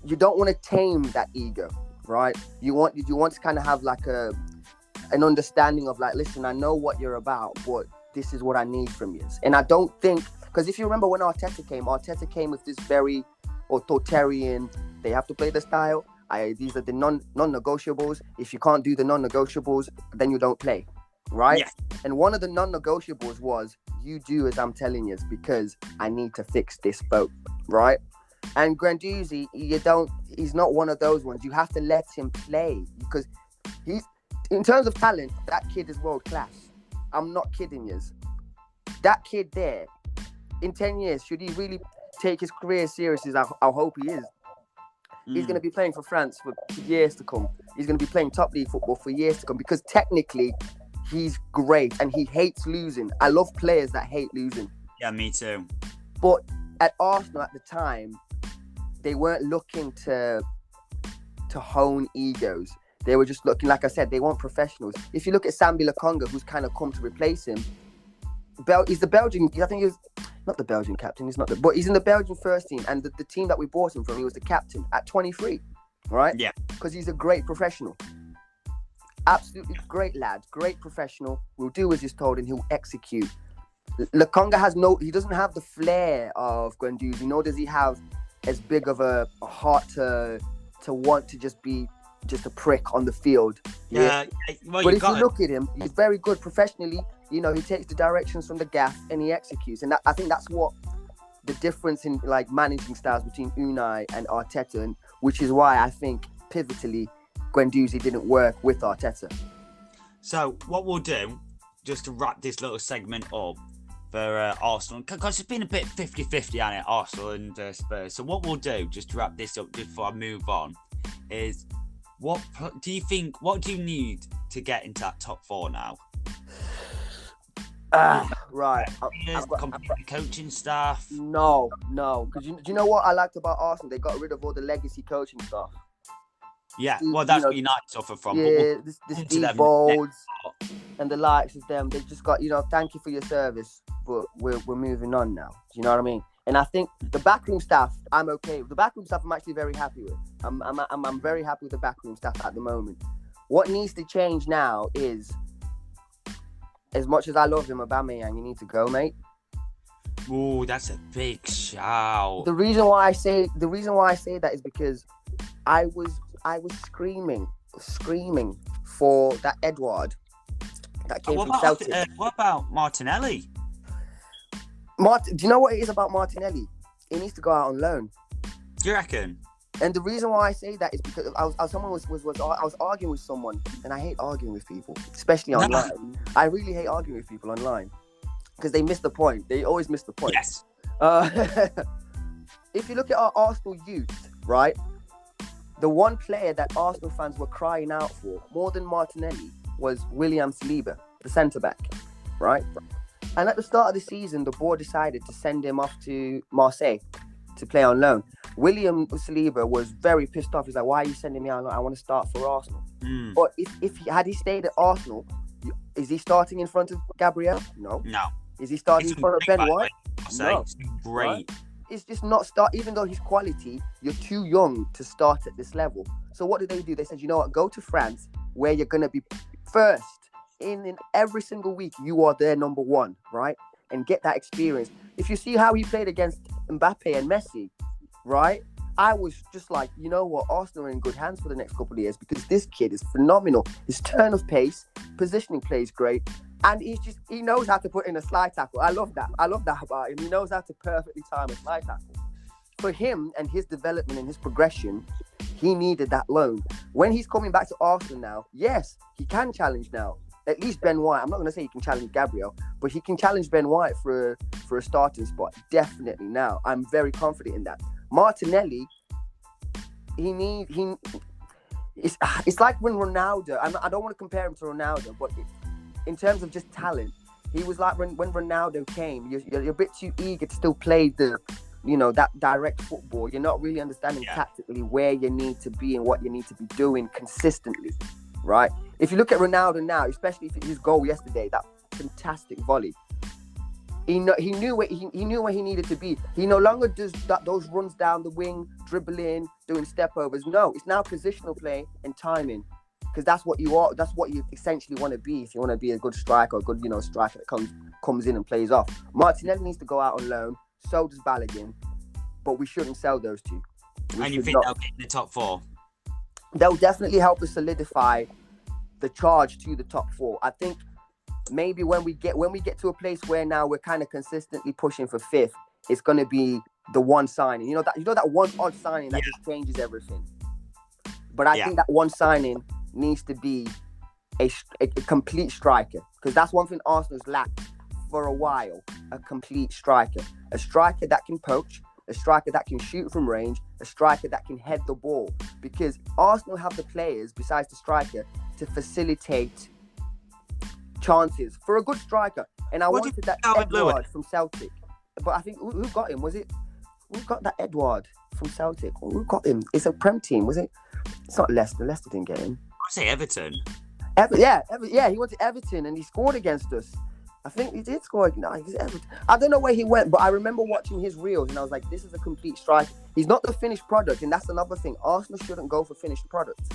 you don't want to tame that ego, right? You want to kind of have like an understanding of, like, listen, I know what you're about, but this is what I need from you. And I don't think, because if you remember when Arteta came with this very authoritarian, they have to play the style. These are the non-negotiables. If you can't do the non-negotiables, then you don't play, right? Yes. And one of the non-negotiables was, you do as I'm telling you, because I need to fix this boat, right? And Guendouzi, he's not one of those ones. You have to let him play, because in terms of talent, that kid is world class. I'm not kidding you. That kid there, in 10 years, should he really take his career seriously, as I hope he is, he's going to be playing for France for years to come. He's going to be playing top league football for years to come, because technically, he's great and he hates losing. I love players that hate losing. Yeah, me too. But at Arsenal at the time, they weren't looking to hone egos. They were just looking, like I said, they weren't professionals. If you look at Sambi Lokonga, who's kind of come to replace him, he's the Belgian, I think he was, not the Belgian captain, but he's in the Belgian first team, and the team that we bought him from, he was the captain at 23, right? Yeah. Because he's a great professional. Absolutely great lad, great professional, will do as he's told and he'll execute. Lokonga he doesn't have the flair of Guendouzi, nor does he have as big of a heart to want to just be just a prick on the field. Yeah. Well, but if you look at him, he's very good professionally. You know, he takes the directions from the gaff and he executes. And I think that's what the difference in like managing styles between Unai and Arteta, and which is why I think pivotally Guendouzi didn't work with Arteta. So what we'll do, just to wrap this little segment up for Arsenal, because it's been a bit 50-50 on it, Arsenal and Spurs. So what we'll do, just to wrap this up before I move on, is what do you need to get into that top four now? Right. I've got coaching staff. No. Because do you know what I liked about Arsenal? They got rid of all the legacy coaching staff. Yeah, well, that's what United suffer from. Yeah, the Steve Bolds and the likes of them. They just got, thank you for your service, but we're moving on now. Do you know what I mean? And I think the backroom staff, I'm okay with. The backroom staff, I'm actually very happy with. I'm very happy with the backroom staff at the moment. What needs to change now is, as much as I love him, Aubameyang, you need to go, mate. Ooh, that's a big shout. The reason why I say that is because I was screaming for that Edward that came from Celtic. What about Martinelli? Do you know what it is about Martinelli? He needs to go out on loan. Do you reckon? And the reason why I say that is because I was arguing with someone, and I hate arguing with people, especially online. I really hate arguing with people online because they miss the point. They always miss the point. Yes. If you look at our Arsenal youth, right, the one player that Arsenal fans were crying out for more than Martinelli was William Saliba, the centre-back, right? And at the start of the season, the board decided to send him off to Marseille to play on loan. William Saliba was very pissed off. He's like, why are you sending me on loan? I want to start for Arsenal. But if had he stayed at Arsenal, is he starting in front of Gabriel? No. Is he starting in front of Ben White? No. It's great. Right? It's just not start. Even though he's quality, you're too young to start at this level. So what did they do? They said, you know what? Go to France, where you're going to be first in every single week. You are their number one, right? And get that experience. If you see how he played against Mbappe and Messi, right? I was just like, you know what? Arsenal are in good hands for the next couple of years because this kid is phenomenal. His turn of pace, positioning plays great. And he knows how to put in a slide tackle. I love that about him. He knows how to perfectly time a slide tackle. For him and his development and his progression, he needed that loan. When he's coming back to Arsenal now, yes, he can challenge now. At least Ben White. I'm not going to say he can challenge Gabriel, but he can challenge Ben White for a starting spot. Definitely now. I'm very confident in that. Martinelli, it's like when Ronaldo, I don't want to compare him to Ronaldo, but in terms of just talent, he was like when Ronaldo came, you're a bit too eager to still play that direct football. You're not really understanding tactically where you need to be and what you need to be doing consistently, right? If you look at Ronaldo now, especially his goal yesterday, that fantastic volley, he knew where he needed to be. He no longer does those runs down the wing, dribbling, doing step overs. No, it's now positional play and timing. Because that's what you are. That's what you essentially want to be if you want to be a good striker, a good striker that comes in and plays off. Martinelli needs to go out on loan. So does Balogun, but we shouldn't sell those two. And you think they'll get in the top four? They'll definitely help us solidify the charge to the top four. I think maybe when we get to a place where now we're kind of consistently pushing for fifth, it's going to be the one signing. You know that one odd signing that just changes everything. But I think that one signing needs to be a complete striker, because that's one thing Arsenal's lacked for a while. A complete striker, a striker that can poach, a striker that can shoot from range, a striker that can head the ball, because Arsenal have the players besides the striker to facilitate chances for a good striker. And I wanted that Edward from Celtic. but I think who got him? Was it who got that Edward from Celtic? Who got him? It's a Prem team, was it? It's not Leicester. Leicester didn't get him. I say Everton. Yeah, he went to Everton and he scored against us. I think he did score. No, he's Everton. I don't know where he went, but I remember watching his reels and I was like, this is a complete strike. He's not the finished product, and that's another thing. Arsenal shouldn't go for finished products.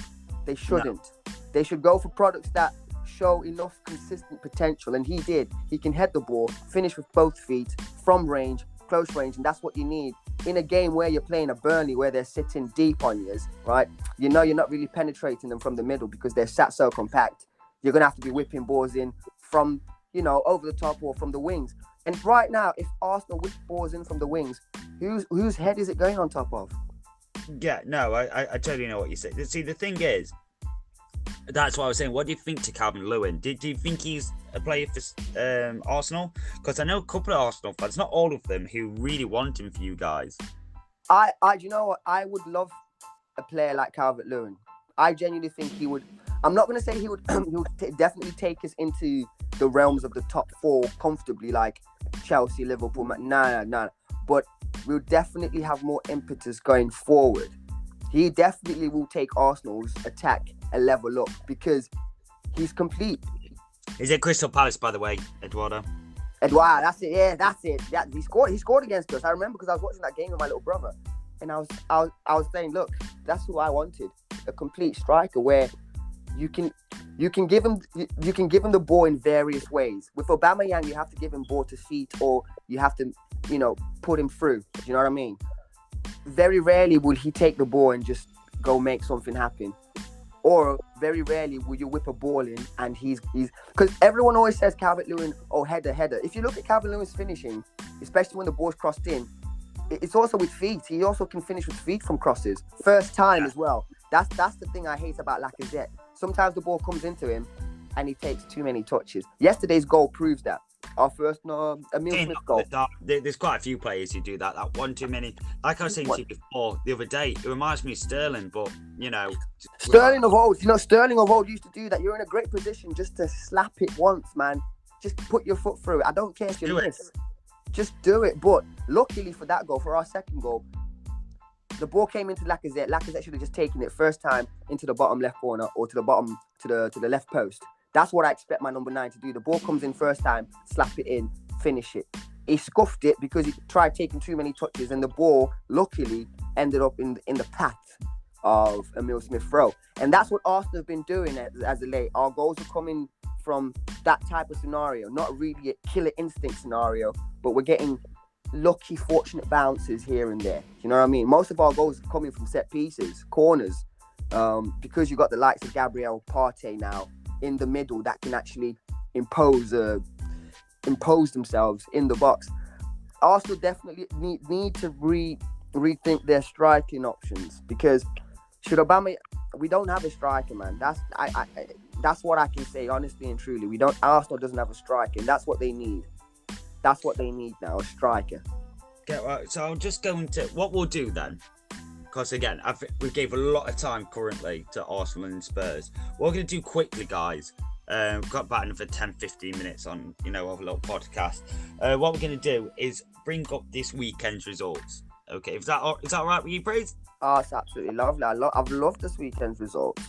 They shouldn't. No. They should go for products that show enough consistent potential, and he did. He can head the ball, finish with both feet, from range, close range, and that's what you need in a game where you're playing a Burnley where they're sitting deep on you, right? You know you're not really penetrating them from the middle because they're sat so compact. You're going to have to be whipping balls in from, over the top or from the wings. And right now, if Arsenal whip balls in from the wings, whose head is it going on top of? Yeah, no, I totally know what you say. See, the thing is, that's what I was saying. What do you think to Calvert-Lewin? Do you think he's a player for Arsenal? Because I know a couple of Arsenal fans, not all of them, who really want him for you guys. Do you know what? I would love a player like Calvert-Lewin. I genuinely think he would. I'm not going to say he would. He would definitely take us into the realms of the top four comfortably, like Chelsea, Liverpool. No. But we'll definitely have more impetus going forward. He definitely will take Arsenal's attack a level up because he's complete. Is it Crystal Palace, by the way, Eduardo? Eduardo, that's it. Yeah, that's it. Yeah, he scored against us. I remember because I was watching that game with my little brother, and I was saying, look, that's who I wanted, a complete striker where you can give him the ball in various ways. With Aubameyang, you have to give him ball to feet, or you have to, put him through. Do you know what I mean? Very rarely will he take the ball and just go make something happen. Or very rarely will you whip a ball in and he's because everyone always says Calvert-Lewin, header. If you look at Calvert-Lewin's finishing, especially when the ball's crossed in, it's also with feet. He also can finish with feet from crosses. First time as well. That's the thing I hate about Lacazette. Sometimes the ball comes into him and he takes too many touches. Yesterday's goal proves that. Our first Emile Smith goal. There's quite a few players who do that one too many. Like I was saying to you before the other day, it reminds me of Sterling, but Sterling of old. Sterling of old used to do that. You're in a great position just to slap it once, man. Just put your foot through it. I don't care if you miss. Just do it. But luckily for that goal, for our second goal, the ball came into Lacazette. Lacazette should have just taken it first time into the bottom left corner or to the bottom to the left post. That's what I expect my number 9 to do. The ball comes in first time, slap it in, finish it. He scuffed it because he tried taking too many touches, and the ball, luckily, ended up in the path of Emile Smith-Rowe. And that's what Arsenal have been doing as of late. Our goals are coming from that type of scenario, not really a killer instinct scenario, but we're getting lucky, fortunate bounces here and there. You know what I mean? Most of our goals are coming from set pieces, corners, because you've got the likes of Gabriel Partey now in the middle that can actually impose themselves in the box. Arsenal definitely need to rethink their striking options because we don't have a striker, man. That's what I can say honestly and truly. Arsenal doesn't have a striker, and that's what they need. That's what they need now, a striker. Okay, right, so I'm just going to what we'll do then. Because again, we gave a lot of time currently to Arsenal and Spurs. What we're going to do quickly, guys, we've got about another 10-15 minutes on, our little podcast. What we're going to do is bring up this weekend's results. Okay, is that all right with you, Praise? Oh, it's absolutely lovely. I've loved this weekend's results.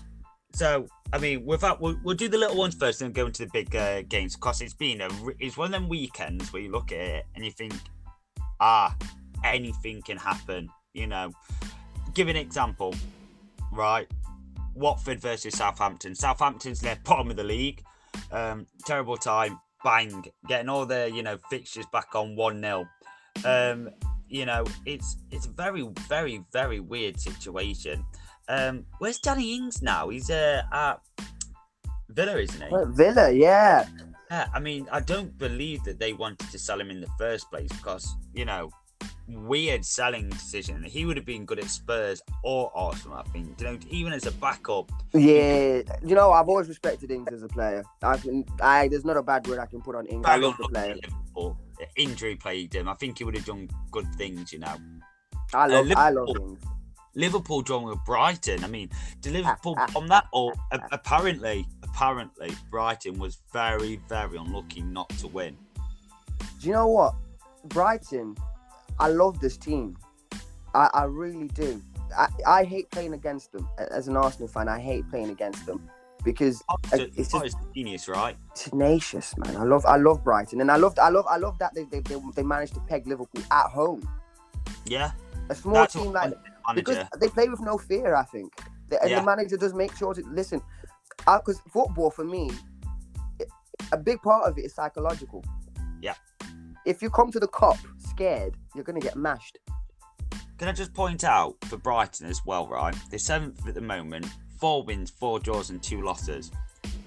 So, I mean, we'll do the little ones first and then go into the big games. Because it's one of them weekends where you look at it and you think, anything can happen, Give an example, right? Watford versus Southampton. Southampton's their bottom of the league. Terrible time. Bang. Getting all their, fixtures back on 1-0. It's a very, very, very weird situation. Where's Danny Ings now? He's at Villa, isn't he? Villa, yeah. I mean, I don't believe that they wanted to sell him in the first place because, weird selling decision. He would have been good at Spurs or Arsenal, I think. Even as a backup. Yeah, I've always respected Ings as a player. There's not a bad word I can put on Ings. I love the player. Liverpool. Injury plagued him. I think he would have done good things. I love Ings. Liverpool drawn with Brighton. I mean, did Liverpool on that? Or apparently, Brighton was very, very unlucky not to win. Do you know what? Brighton, I love this team. I really do. I hate playing against them. As an Arsenal fan, I hate playing against them because it's just genius, right? Tenacious, man. I love Brighton, and I love that they managed to peg Liverpool at home. Yeah, a small team like because they play with no fear. I think, the manager does make sure to listen. Because football for me, a big part of it is psychological. Yeah. If you come to the Kop scared, you're gonna get mashed. Can I just point out for Brighton as well, right? They're 7th at the moment, 4 wins, 4 draws, and 2 losses.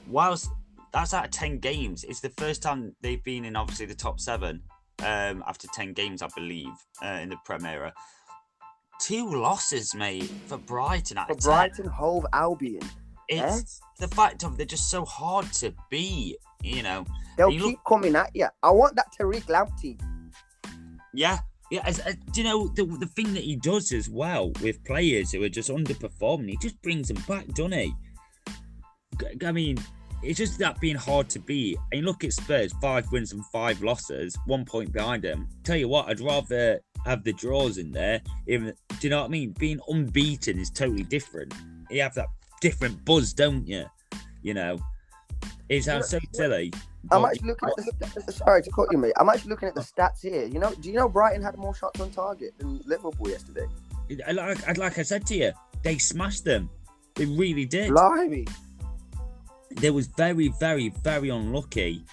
Whilst that's out of 10 games, it's the first time they've been in obviously the top 7 after 10 games, I believe, in the Prem era. 2 losses, mate, for Brighton. For Brighton, Hove Albion. It's the fact of they're just so hard to beat, you know. They'll keep coming at you. I want that Tariq Lamptey. Yeah. Yeah, do you know, the thing that he does as well with players who are just underperforming, he just brings them back, doesn't he? I mean, it's just that being hard to beat. And you look at Spurs, 5 wins and 5 losses, 1 point behind them. Tell you what, I'd rather have the draws in there. Do you know what I mean? Being unbeaten is totally different. You have that different buzz, don't you? You know, it sounds so silly. I'm actually looking at sorry to cut you, mate. I'm actually looking at the stats here. You know, do you know Brighton had more shots on target than Liverpool yesterday? Like I said to you, they smashed them. They really did. Blimey. They was very, very, very unlucky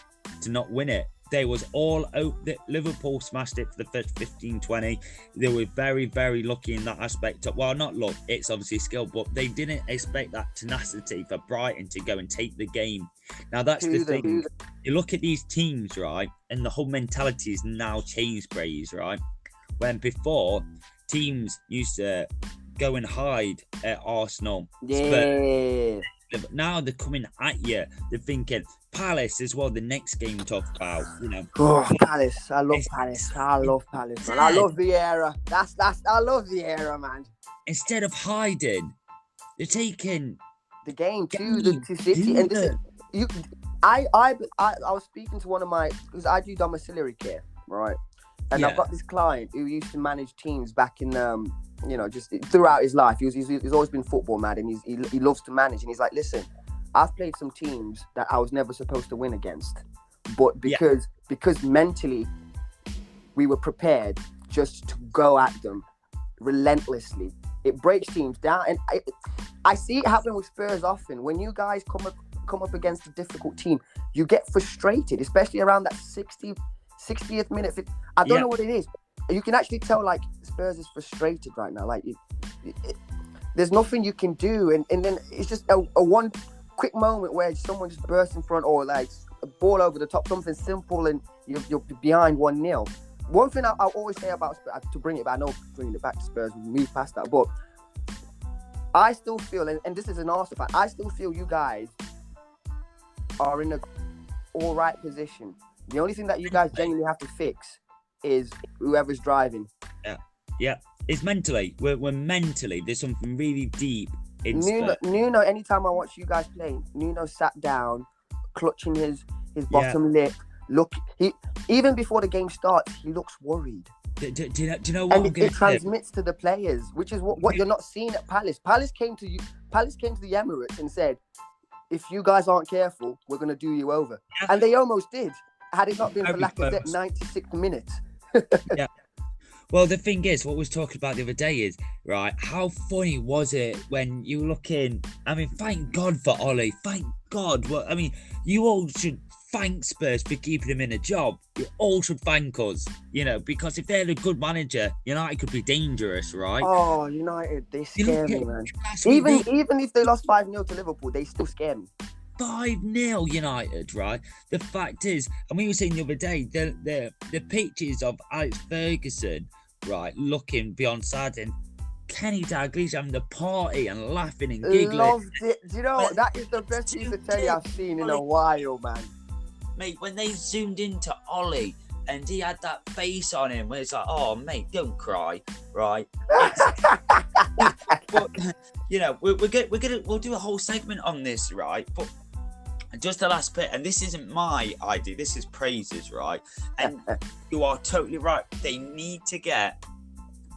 to not win it. They was all out. Liverpool smashed it for the first 15-20. They were very, very lucky in that aspect. Well, not luck. It's obviously skill, but they didn't expect that tenacity for Brighton to go and take the game. Now, that's the thing. You look at these teams, right, and the whole mentality is now changed, Braze, right? When before, teams used to go and hide at Arsenal. Yeah. But now they're coming at you. They're thinking Palace as well. The next game to talk about, you know. Oh, Palace! I love Palace. I love Palace, man. I love Vieira. I love Vieira, man. Instead of hiding, they're taking the game to City. And this is, I was speaking to one of my, because I do domiciliary care, right? And I've got this client who used to manage teams back in you know, just throughout his life. He's always been football mad, and he loves to manage. And he's like, listen, I've played some teams that I was never supposed to win against, but because mentally we were prepared just to go at them relentlessly, it breaks teams down. And I see it happen with Spurs often. When you guys come up against a difficult team, you get frustrated, especially around that 60th minute. I don't know what it is. You can actually tell, like, Spurs is frustrated right now. Like, there's nothing you can do. And then it's just a one quick moment where someone just bursts in front, or, like, a ball over the top, something simple, and you're behind 1-0. One thing I always say about Spurs, to bring it back, I know bringing it back to Spurs, we move past that, but I still feel, and this is an Arsenal fan, I still feel you guys are in a all right position. The only thing that you guys genuinely have to fix is whoever's driving. Yeah. It's mentally. We're mentally. There's something really deep in Nuno, anytime I watch you guys play, Nuno sat down, clutching his bottom lip. Look, he even before the game starts, he looks worried. Do you know what? And it transmits to the players, which is what you're not seeing at Palace. Palace came to the Emirates and said, if you guys aren't careful, we're going to do you over. Yeah. And they almost did, had it not been for Lacazette 96th minute. Yeah. Well, the thing is, what we was talking about the other day is, right, how funny was it when you look in? I mean, thank God for Ollie. Thank God. Well, I mean, you all should thank Spurs for keeping him in a job. You all should thank us, you know, because if they're a good manager, United could be dangerous, right? Oh, United, they scare me, man. Even if they lost 5-0 to Liverpool, they still scare me. 5-0 United, right? The fact is, and we were saying the other day, the pictures of Alex Ferguson, right, looking beyond sad, and Kenny Dalglish having the party and laughing and giggling. Loved it. Do you know, that is the best piece of telly I've seen in a while, man. Mate, when they zoomed into Ollie and he had that face on him where it's like, oh, mate, don't cry, right? But, you know, we'll do a whole segment on this, right? But just the last bit, and this isn't my idea, this is praises, right? And you are totally right. They need to get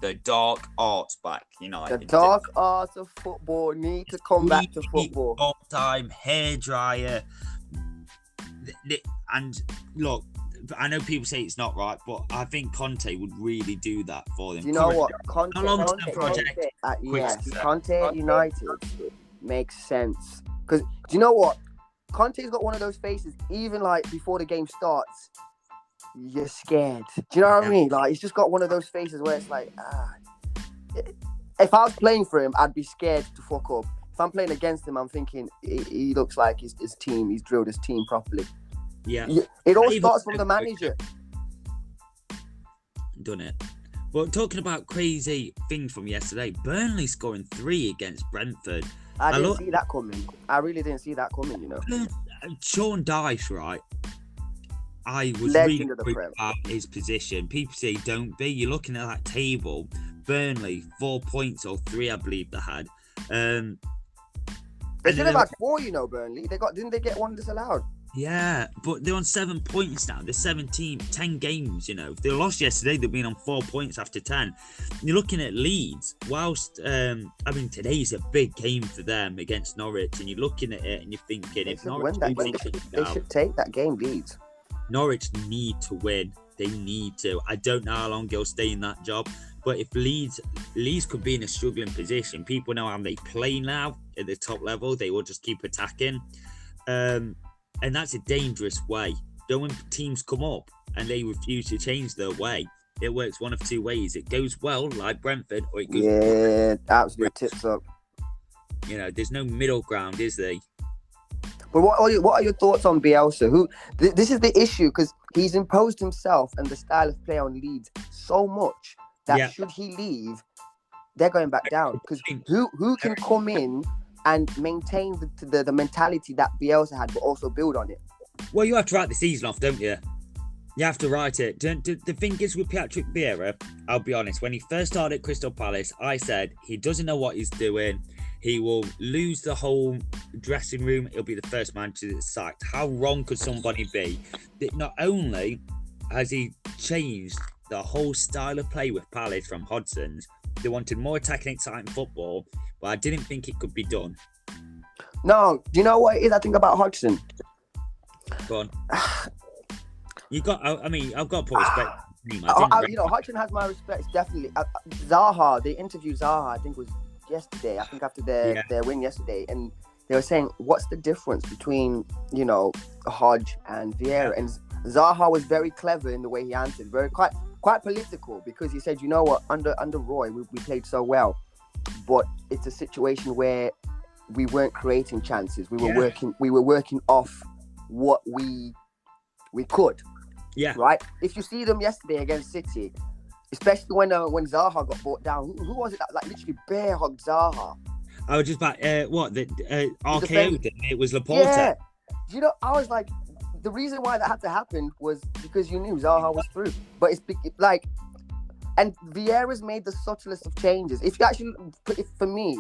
the dark arts back, United. The dark arts of football need to come back to football. All-time hairdryer. And look, I know people say it's not right, but I think Conte would really do that for them. You know what? Conte at United makes sense. Because do you know what? Conte's got one of those faces, even like before the game starts, you're scared. Do you know what I mean? Like, he's just got one of those faces where it's like, if I was playing for him, I'd be scared to fuck up. If I'm playing against him, I'm thinking he looks like he's drilled his team properly. Yeah. It all starts from the manager. Done it. But talking about crazy things from yesterday, Burnley scoring 3 against Brentford. I didn't see that coming. I really didn't see that coming, Sean Dyche, right? I was Legend really worried about his position. People say don't be. You're looking at that table. Burnley, 4 points or 3, I believe they had. They should have had 4, Burnley. Didn't they get one disallowed? Yeah, but they're on 7 points now. They're 10 games, If they lost yesterday, they've been on 4 points after 10. You're looking at Leeds. Whilst, today's a big game for them against Norwich, and you're looking at it and you're thinking, if Norwich they should take that game, Leeds. Norwich need to win. They need to. I don't know how long he'll stay in that job, but if Leeds could be in a struggling position, people know how they play now at the top level. They will just keep attacking. And that's a dangerous way. When teams come up and they refuse to change their way, it works one of 2 ways. It goes well, like Brentford, or it goes... Yeah, absolutely tips up. There's no middle ground, is there? But what are your thoughts on Bielsa? This is the issue, because he's imposed himself and the style of play on Leeds so much that should he leave, they're going back down. Because who can come in and maintain the mentality that Bielsa had, but also build on it? Well, you have to write the season off, don't you? You have to write it. The thing is with Patrick Vieira, I'll be honest, when he first started at Crystal Palace, I said he doesn't know what he's doing. He will lose the whole dressing room. He'll be the first manager that's sacked. How wrong could somebody be? That not only has he changed the whole style of play with Palace from Hodgson's, they wanted more attacking, exciting football, but I didn't think it could be done. No, do you know what it is I think about Hodgson? Go on. I've got to put respect. Hodgson has my respect, definitely. Zaha, they interviewed Zaha, I think it was yesterday, after their win yesterday, and they were saying, what's the difference between, Hodge and Vieira? And Zaha was very clever in the way he answered, quite political, because he said, you know what, under Roy, we played so well, but it's a situation where we weren't creating chances. We were working off what we could. Yeah. Right? If you see them yesterday against City, especially when Zaha got brought down, who was it that literally bear hugged Zaha? I was just about RKO did it was Laporta. Yeah. I was like, the reason why that had to happen was because you knew Zaha was through. But it's like, and Vieira's made the subtlest of changes. For me,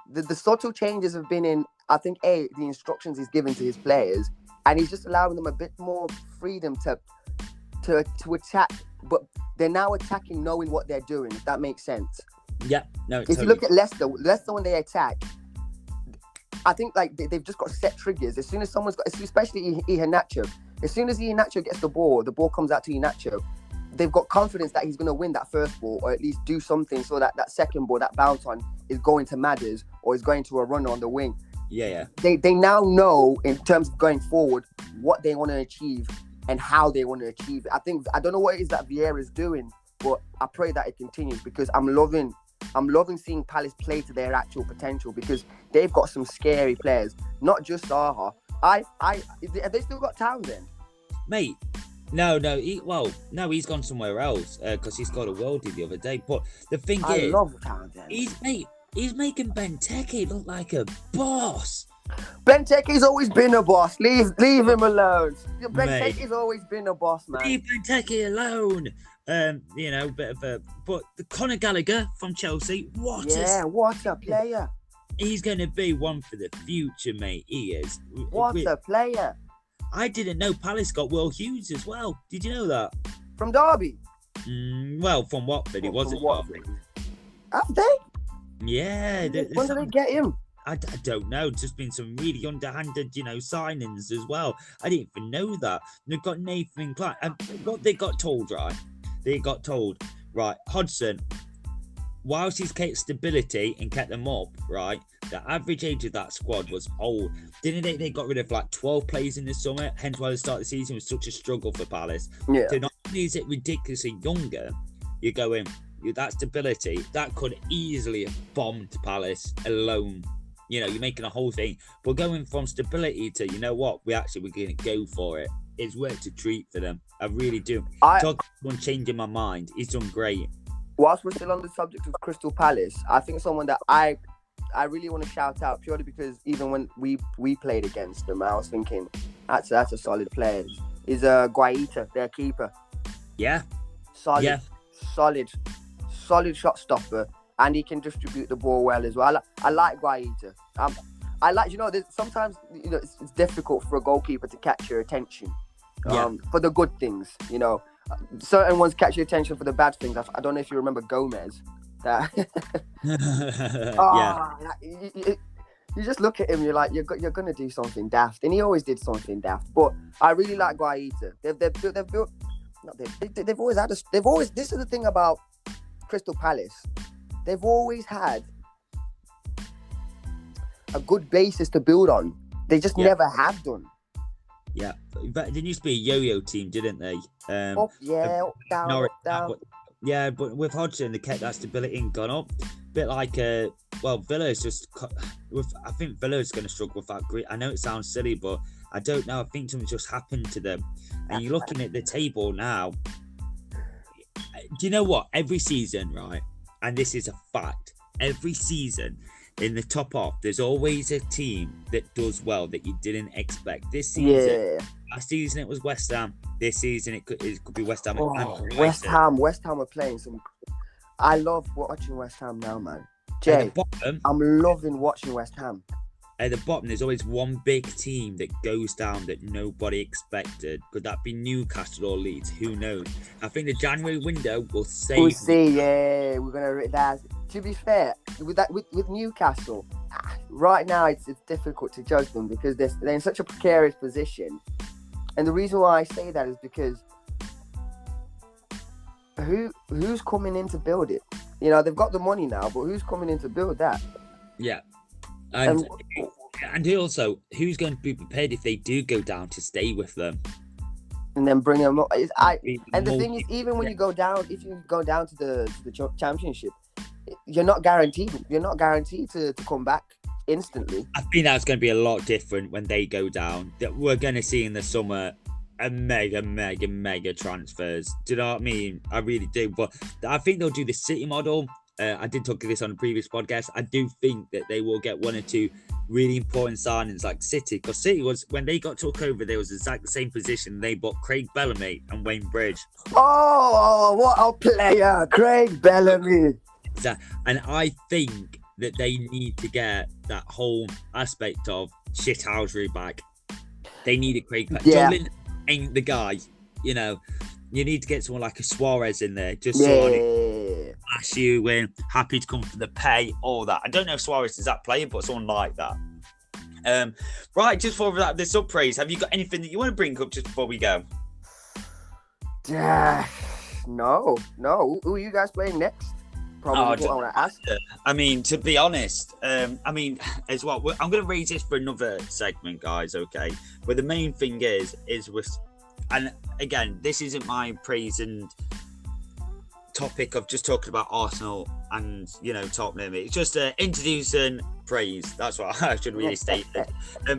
the subtle changes have been in, I think, the instructions he's given to his players, and he's just allowing them a bit more freedom to attack, but they're now attacking knowing what they're doing, if that makes sense. Yeah, no. If you look at Leicester when they attack, I think they've just got set triggers. As soon as someone's got, especially Iheanacho, as soon as Iheanacho gets the ball comes out to Iheanacho, they've got confidence that he's going to win that first ball, or at least do something so that second ball, that bounce on, is going to Madders or is going to a runner on the wing. Yeah. They now know, in terms of going forward, what they want to achieve and how they want to achieve it. I don't know what it is that Vieira is doing, but I pray that it continues, because I'm loving seeing Palace play to their actual potential, because they've got some scary players, not just Zaha. Have they still got Townsend? Mate, no, he's gone somewhere else because he scored a worldie the other day. But the thing I love Townsend. He's making Benteke look like a boss. Benteke's always been a boss. Leave him alone. Benteke's always been a boss, man. Leave Benteke alone. Bit of a... But the Conor Gallagher from Chelsea, what a player. He's going to be one for the future, mate. He is. What a player! I didn't know Palace got Will Hughes as well. Did you know that? From Derby? Well, from Watford, it wasn't Derby. Have they? Yeah. When did they get him? I don't know. Just been some really underhanded, signings as well. I didn't even know that. They've got Nathan Clark. They got told, right, Hodgson, whilst he's kept stability and kept them up, right, the average age of that squad was old. Didn't they got rid of like 12 players in the summer, hence why the start of the season was such a struggle for Palace. Yeah. So not only is it ridiculously younger, you're going, that stability, that could easily have bombed Palace alone. You're making a whole thing. But going from stability to, you know what, we're going to go for it. It's worked a treat for them. I really do. Talk about changing my mind. He's done great. Whilst we're still on the subject of Crystal Palace, I think someone that I really want to shout out purely because even when we played against them, I was thinking that's a solid player. Is Guaita, their keeper. Yeah. Solid. Yeah. Solid shot stopper. And he can distribute the ball well as well. I like Guaita. I like, sometimes, it's difficult for a goalkeeper to catch your attention for the good things, Certain ones catch your attention for the bad things. I don't know if you remember Gomez. That you just look at him, you're like, you're going to do something daft. And he always did something daft. But I really like Guaita. They've always had this is the thing about Crystal Palace. They've always had a good basis to build on. They just never have done. Yeah, but there used to be a yo-yo team, didn't they? Up, down, Norwich, up, down. But with Hodgson, they kept that stability and gone up. A bit like, Villa's just... I think Villa's going to struggle with that grit. I know it sounds silly, but I don't know. I think something just happened to them. And you're looking at the table now. Do you know what? Every season, right? And this is a fact. Every season, in the top off, there's always a team that does well that you didn't expect. This season, last season it was West Ham. This season it could be West Ham. West Ham are playing some. I love watching West Ham now, man. Jay, I'm loving watching West Ham. At the bottom, there's always one big team that goes down that nobody expected. Could that be Newcastle or Leeds? Who knows? I think the January window will save. We'll see. Yeah, we're gonna. That. To be fair, with Newcastle, right now it's difficult to judge them because they're in such a precarious position. And the reason why I say that is because who's coming in to build it? They've got the money now, but who's coming in to build that? Yeah. And also, who's going to be prepared if they do go down to stay with them? And then bring them up. And the thing is, even when you go down, if you go down to the championship, you're not guaranteed. You're not guaranteed to come back instantly. I think that's going to be a lot different when they go down. That we're going to see in the summer a mega transfers. Do you know what I mean? I really do. But I think they'll do the City model. I did talk to this on a previous podcast. I do think that they will get one or two really important signings like City. Because City was, when they took over, they was exactly the same position. They bought Craig Bellamy and Wayne Bridge. Oh, what a player, Craig Bellamy. And I think that they need to get that whole aspect of shithousery back. They need a Craig Bellamy. Yeah. Jolin ain't the guy, You need to get someone like a Suarez in there. Just someone flash you in, happy to come for the pay, all that. I don't know if Suarez is that player, but someone like that. Right, just for that, this up praise, have you got anything that you want to bring up just before we go? No. Who are you guys playing next? Probably what I want to ask. I mean, to be honest, as well, I'm going to raise this for another segment, guys, okay? But the main thing is and again, this isn't my praise and topic of just talking about Arsenal and, Tottenham. It's just introducing praise. That's what I should really state it.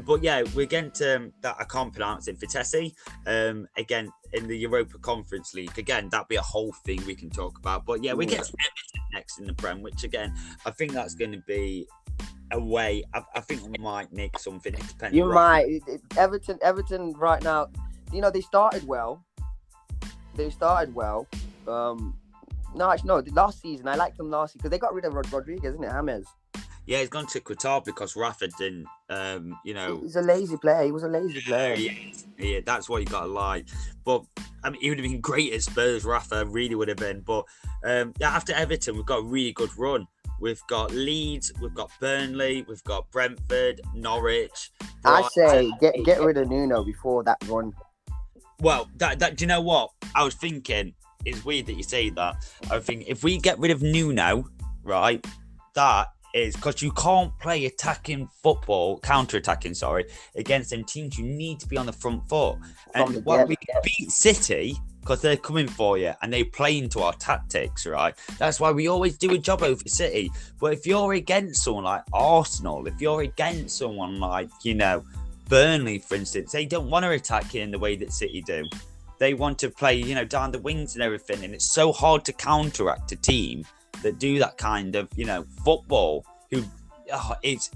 But yeah, we're getting to that. I can't pronounce it. Vitesse. Again, in the Europa Conference League. Again, that'd be a whole thing we can talk about. But yeah, we get to Everton next in the Prem, which again, I think that's going to be a way. I think we might make something. It depends. You might. Everton right now. They started well. No, last season I liked them last season because they got rid of Rodriguez, isn't it, James? Yeah, he's gone to Qatar because Rafa didn't. He's a lazy player. He was a lazy player. Yeah, that's what you got to like. But I mean, he would have been great at Spurs. Rafa really would have been. But after Everton, we've got a really good run. We've got Leeds, we've got Burnley, we've got Brentford, Norwich. I say get rid of Nuno before that run. Well, that do you know what I was thinking? It's weird that you say that. I was thinking if we get rid of Nuno, right? That is because you can't play attacking football, counter-attacking, against them teams. You need to be on the front foot. And while we beat City, because they're coming for you and they play into our tactics, right? That's why we always do a job over City. But if you're against someone like Arsenal, if you're against someone like, Burnley, for instance, they don't want to attack you in the way that City do. They want to play, down the wings and everything. And it's so hard to counteract a team that do that kind of, football. It's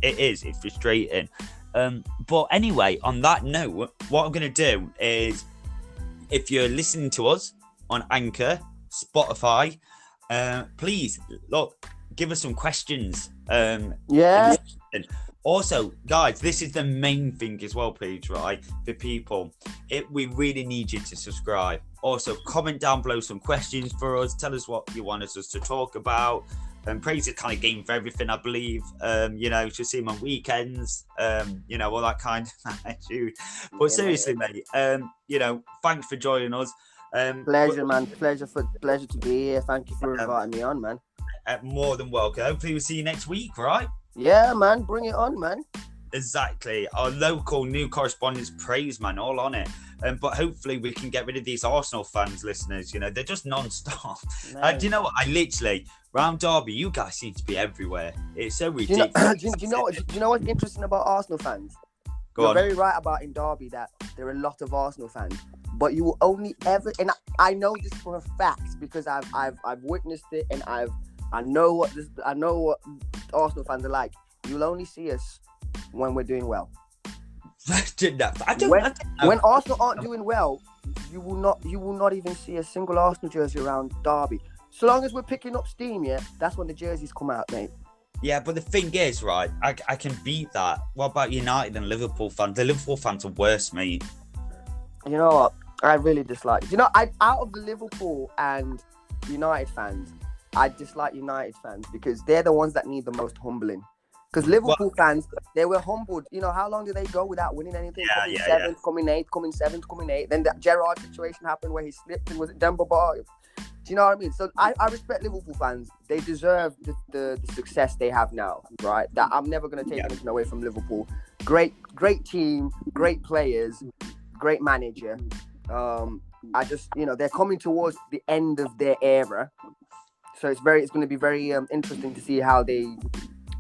frustrating. But anyway, on that note, what I'm going to do is, if you're listening to us on Anchor, Spotify, please give us some questions. Also, guys, this is the main thing as well, please, right? For people, we really need you to subscribe. Also, comment down below some questions for us. Tell us what you want us to talk about. Praise is kind of game for everything, I believe. To see him on weekends, all that kind of attitude. But seriously, mate, thanks for joining us. Pleasure, man. Pleasure to be here. Thank you for inviting me on, man. More than welcome. Hopefully we'll see you next week, right? Yeah, man. Bring it on, man. Exactly. Our local new correspondents, Praise, man, all on it. But hopefully we can get rid of these Arsenal fans, listeners. They're just non-stop. Do you know what? Round Derby, you guys seem to be everywhere. It's so ridiculous. Do you know what's interesting about Arsenal fans? You're very right about in Derby that there are a lot of Arsenal fans, but you will only ever, and I know this for a fact because I've witnessed it, and I know what Arsenal fans are like. You'll only see us when we're doing well. When Arsenal aren't doing well, you will not even see a single Arsenal jersey around Derby. So long as we're picking up steam, that's when the jerseys come out, mate. Yeah, but the thing is, right, I can beat that. What about United and Liverpool fans? The Liverpool fans are worse, mate. You know what? I really dislike. Out of the Liverpool and United fans, I dislike United fans because they're the ones that need the most humbling. Because Liverpool fans, they were humbled. How long did they go without winning anything? Seventh, coming eighth, coming seventh, coming eighth. Then that Gerrard situation happened where he slipped and was it Demba Ba? Do you know what I mean? So I respect Liverpool fans. They deserve the success they have now, right? That I'm never going to take anything away from Liverpool. Great team, great players, great manager. I just, they're coming towards the end of their era. So it's going to be very interesting to see how they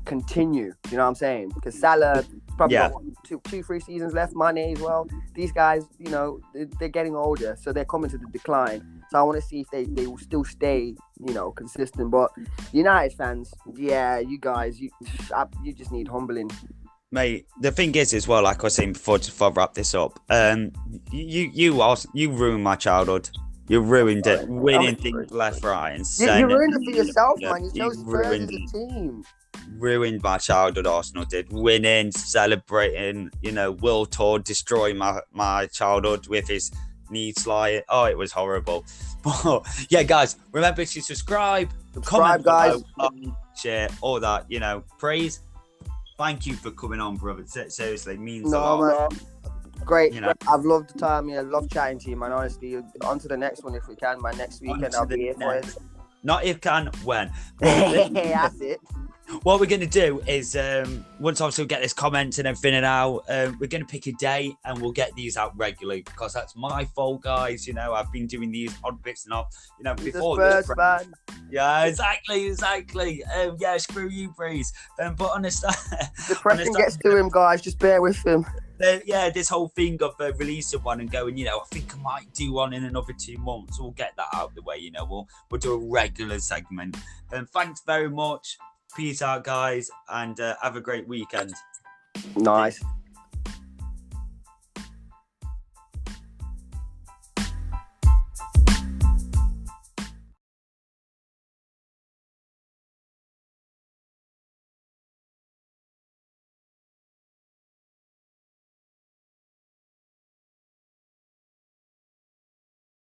continue. Do you know what I'm saying? Because Salah probably got 2-3 seasons left. Mane as well. These guys, they're getting older, so they're coming to the decline. So I want to see if they will still stay, consistent. But United fans, you guys, you just need humbling. Mate, the thing is as well, like I was saying before I wrap this up, you ruined my childhood. You ruined it, winning things left, right, and centre. You ruined it for yourself, man. You chose Spurs as a team. Ruined my childhood, Arsenal did. Winning, celebrating, World Tour, destroying my childhood with his knee slide. Oh, it was horrible. But yeah, guys, remember to subscribe, comment, guys, share, all that, Praise. Thank you for coming on, brother. Seriously, it means a lot. Man. Great. I've loved the time. I love chatting to you, man. Honestly, on to the next one if we can, man. Next weekend, I'll be here for it. Not if can, when. That's it. What we're going to do is, once obviously we get this comments and everything out, we're going to pick a day and we'll get these out regularly because that's my fault, guys. I've been doing these odd bits and all, before this. Man. Yeah, exactly. Screw you, Breeze. But honestly, depression gets to him, guys. Just bear with him. This whole thing of releasing one and going, I think I might do one in another 2 months. We'll get that out of the way. We'll do a regular segment. Thanks very much. Peace out, guys, and have a great weekend. Nice.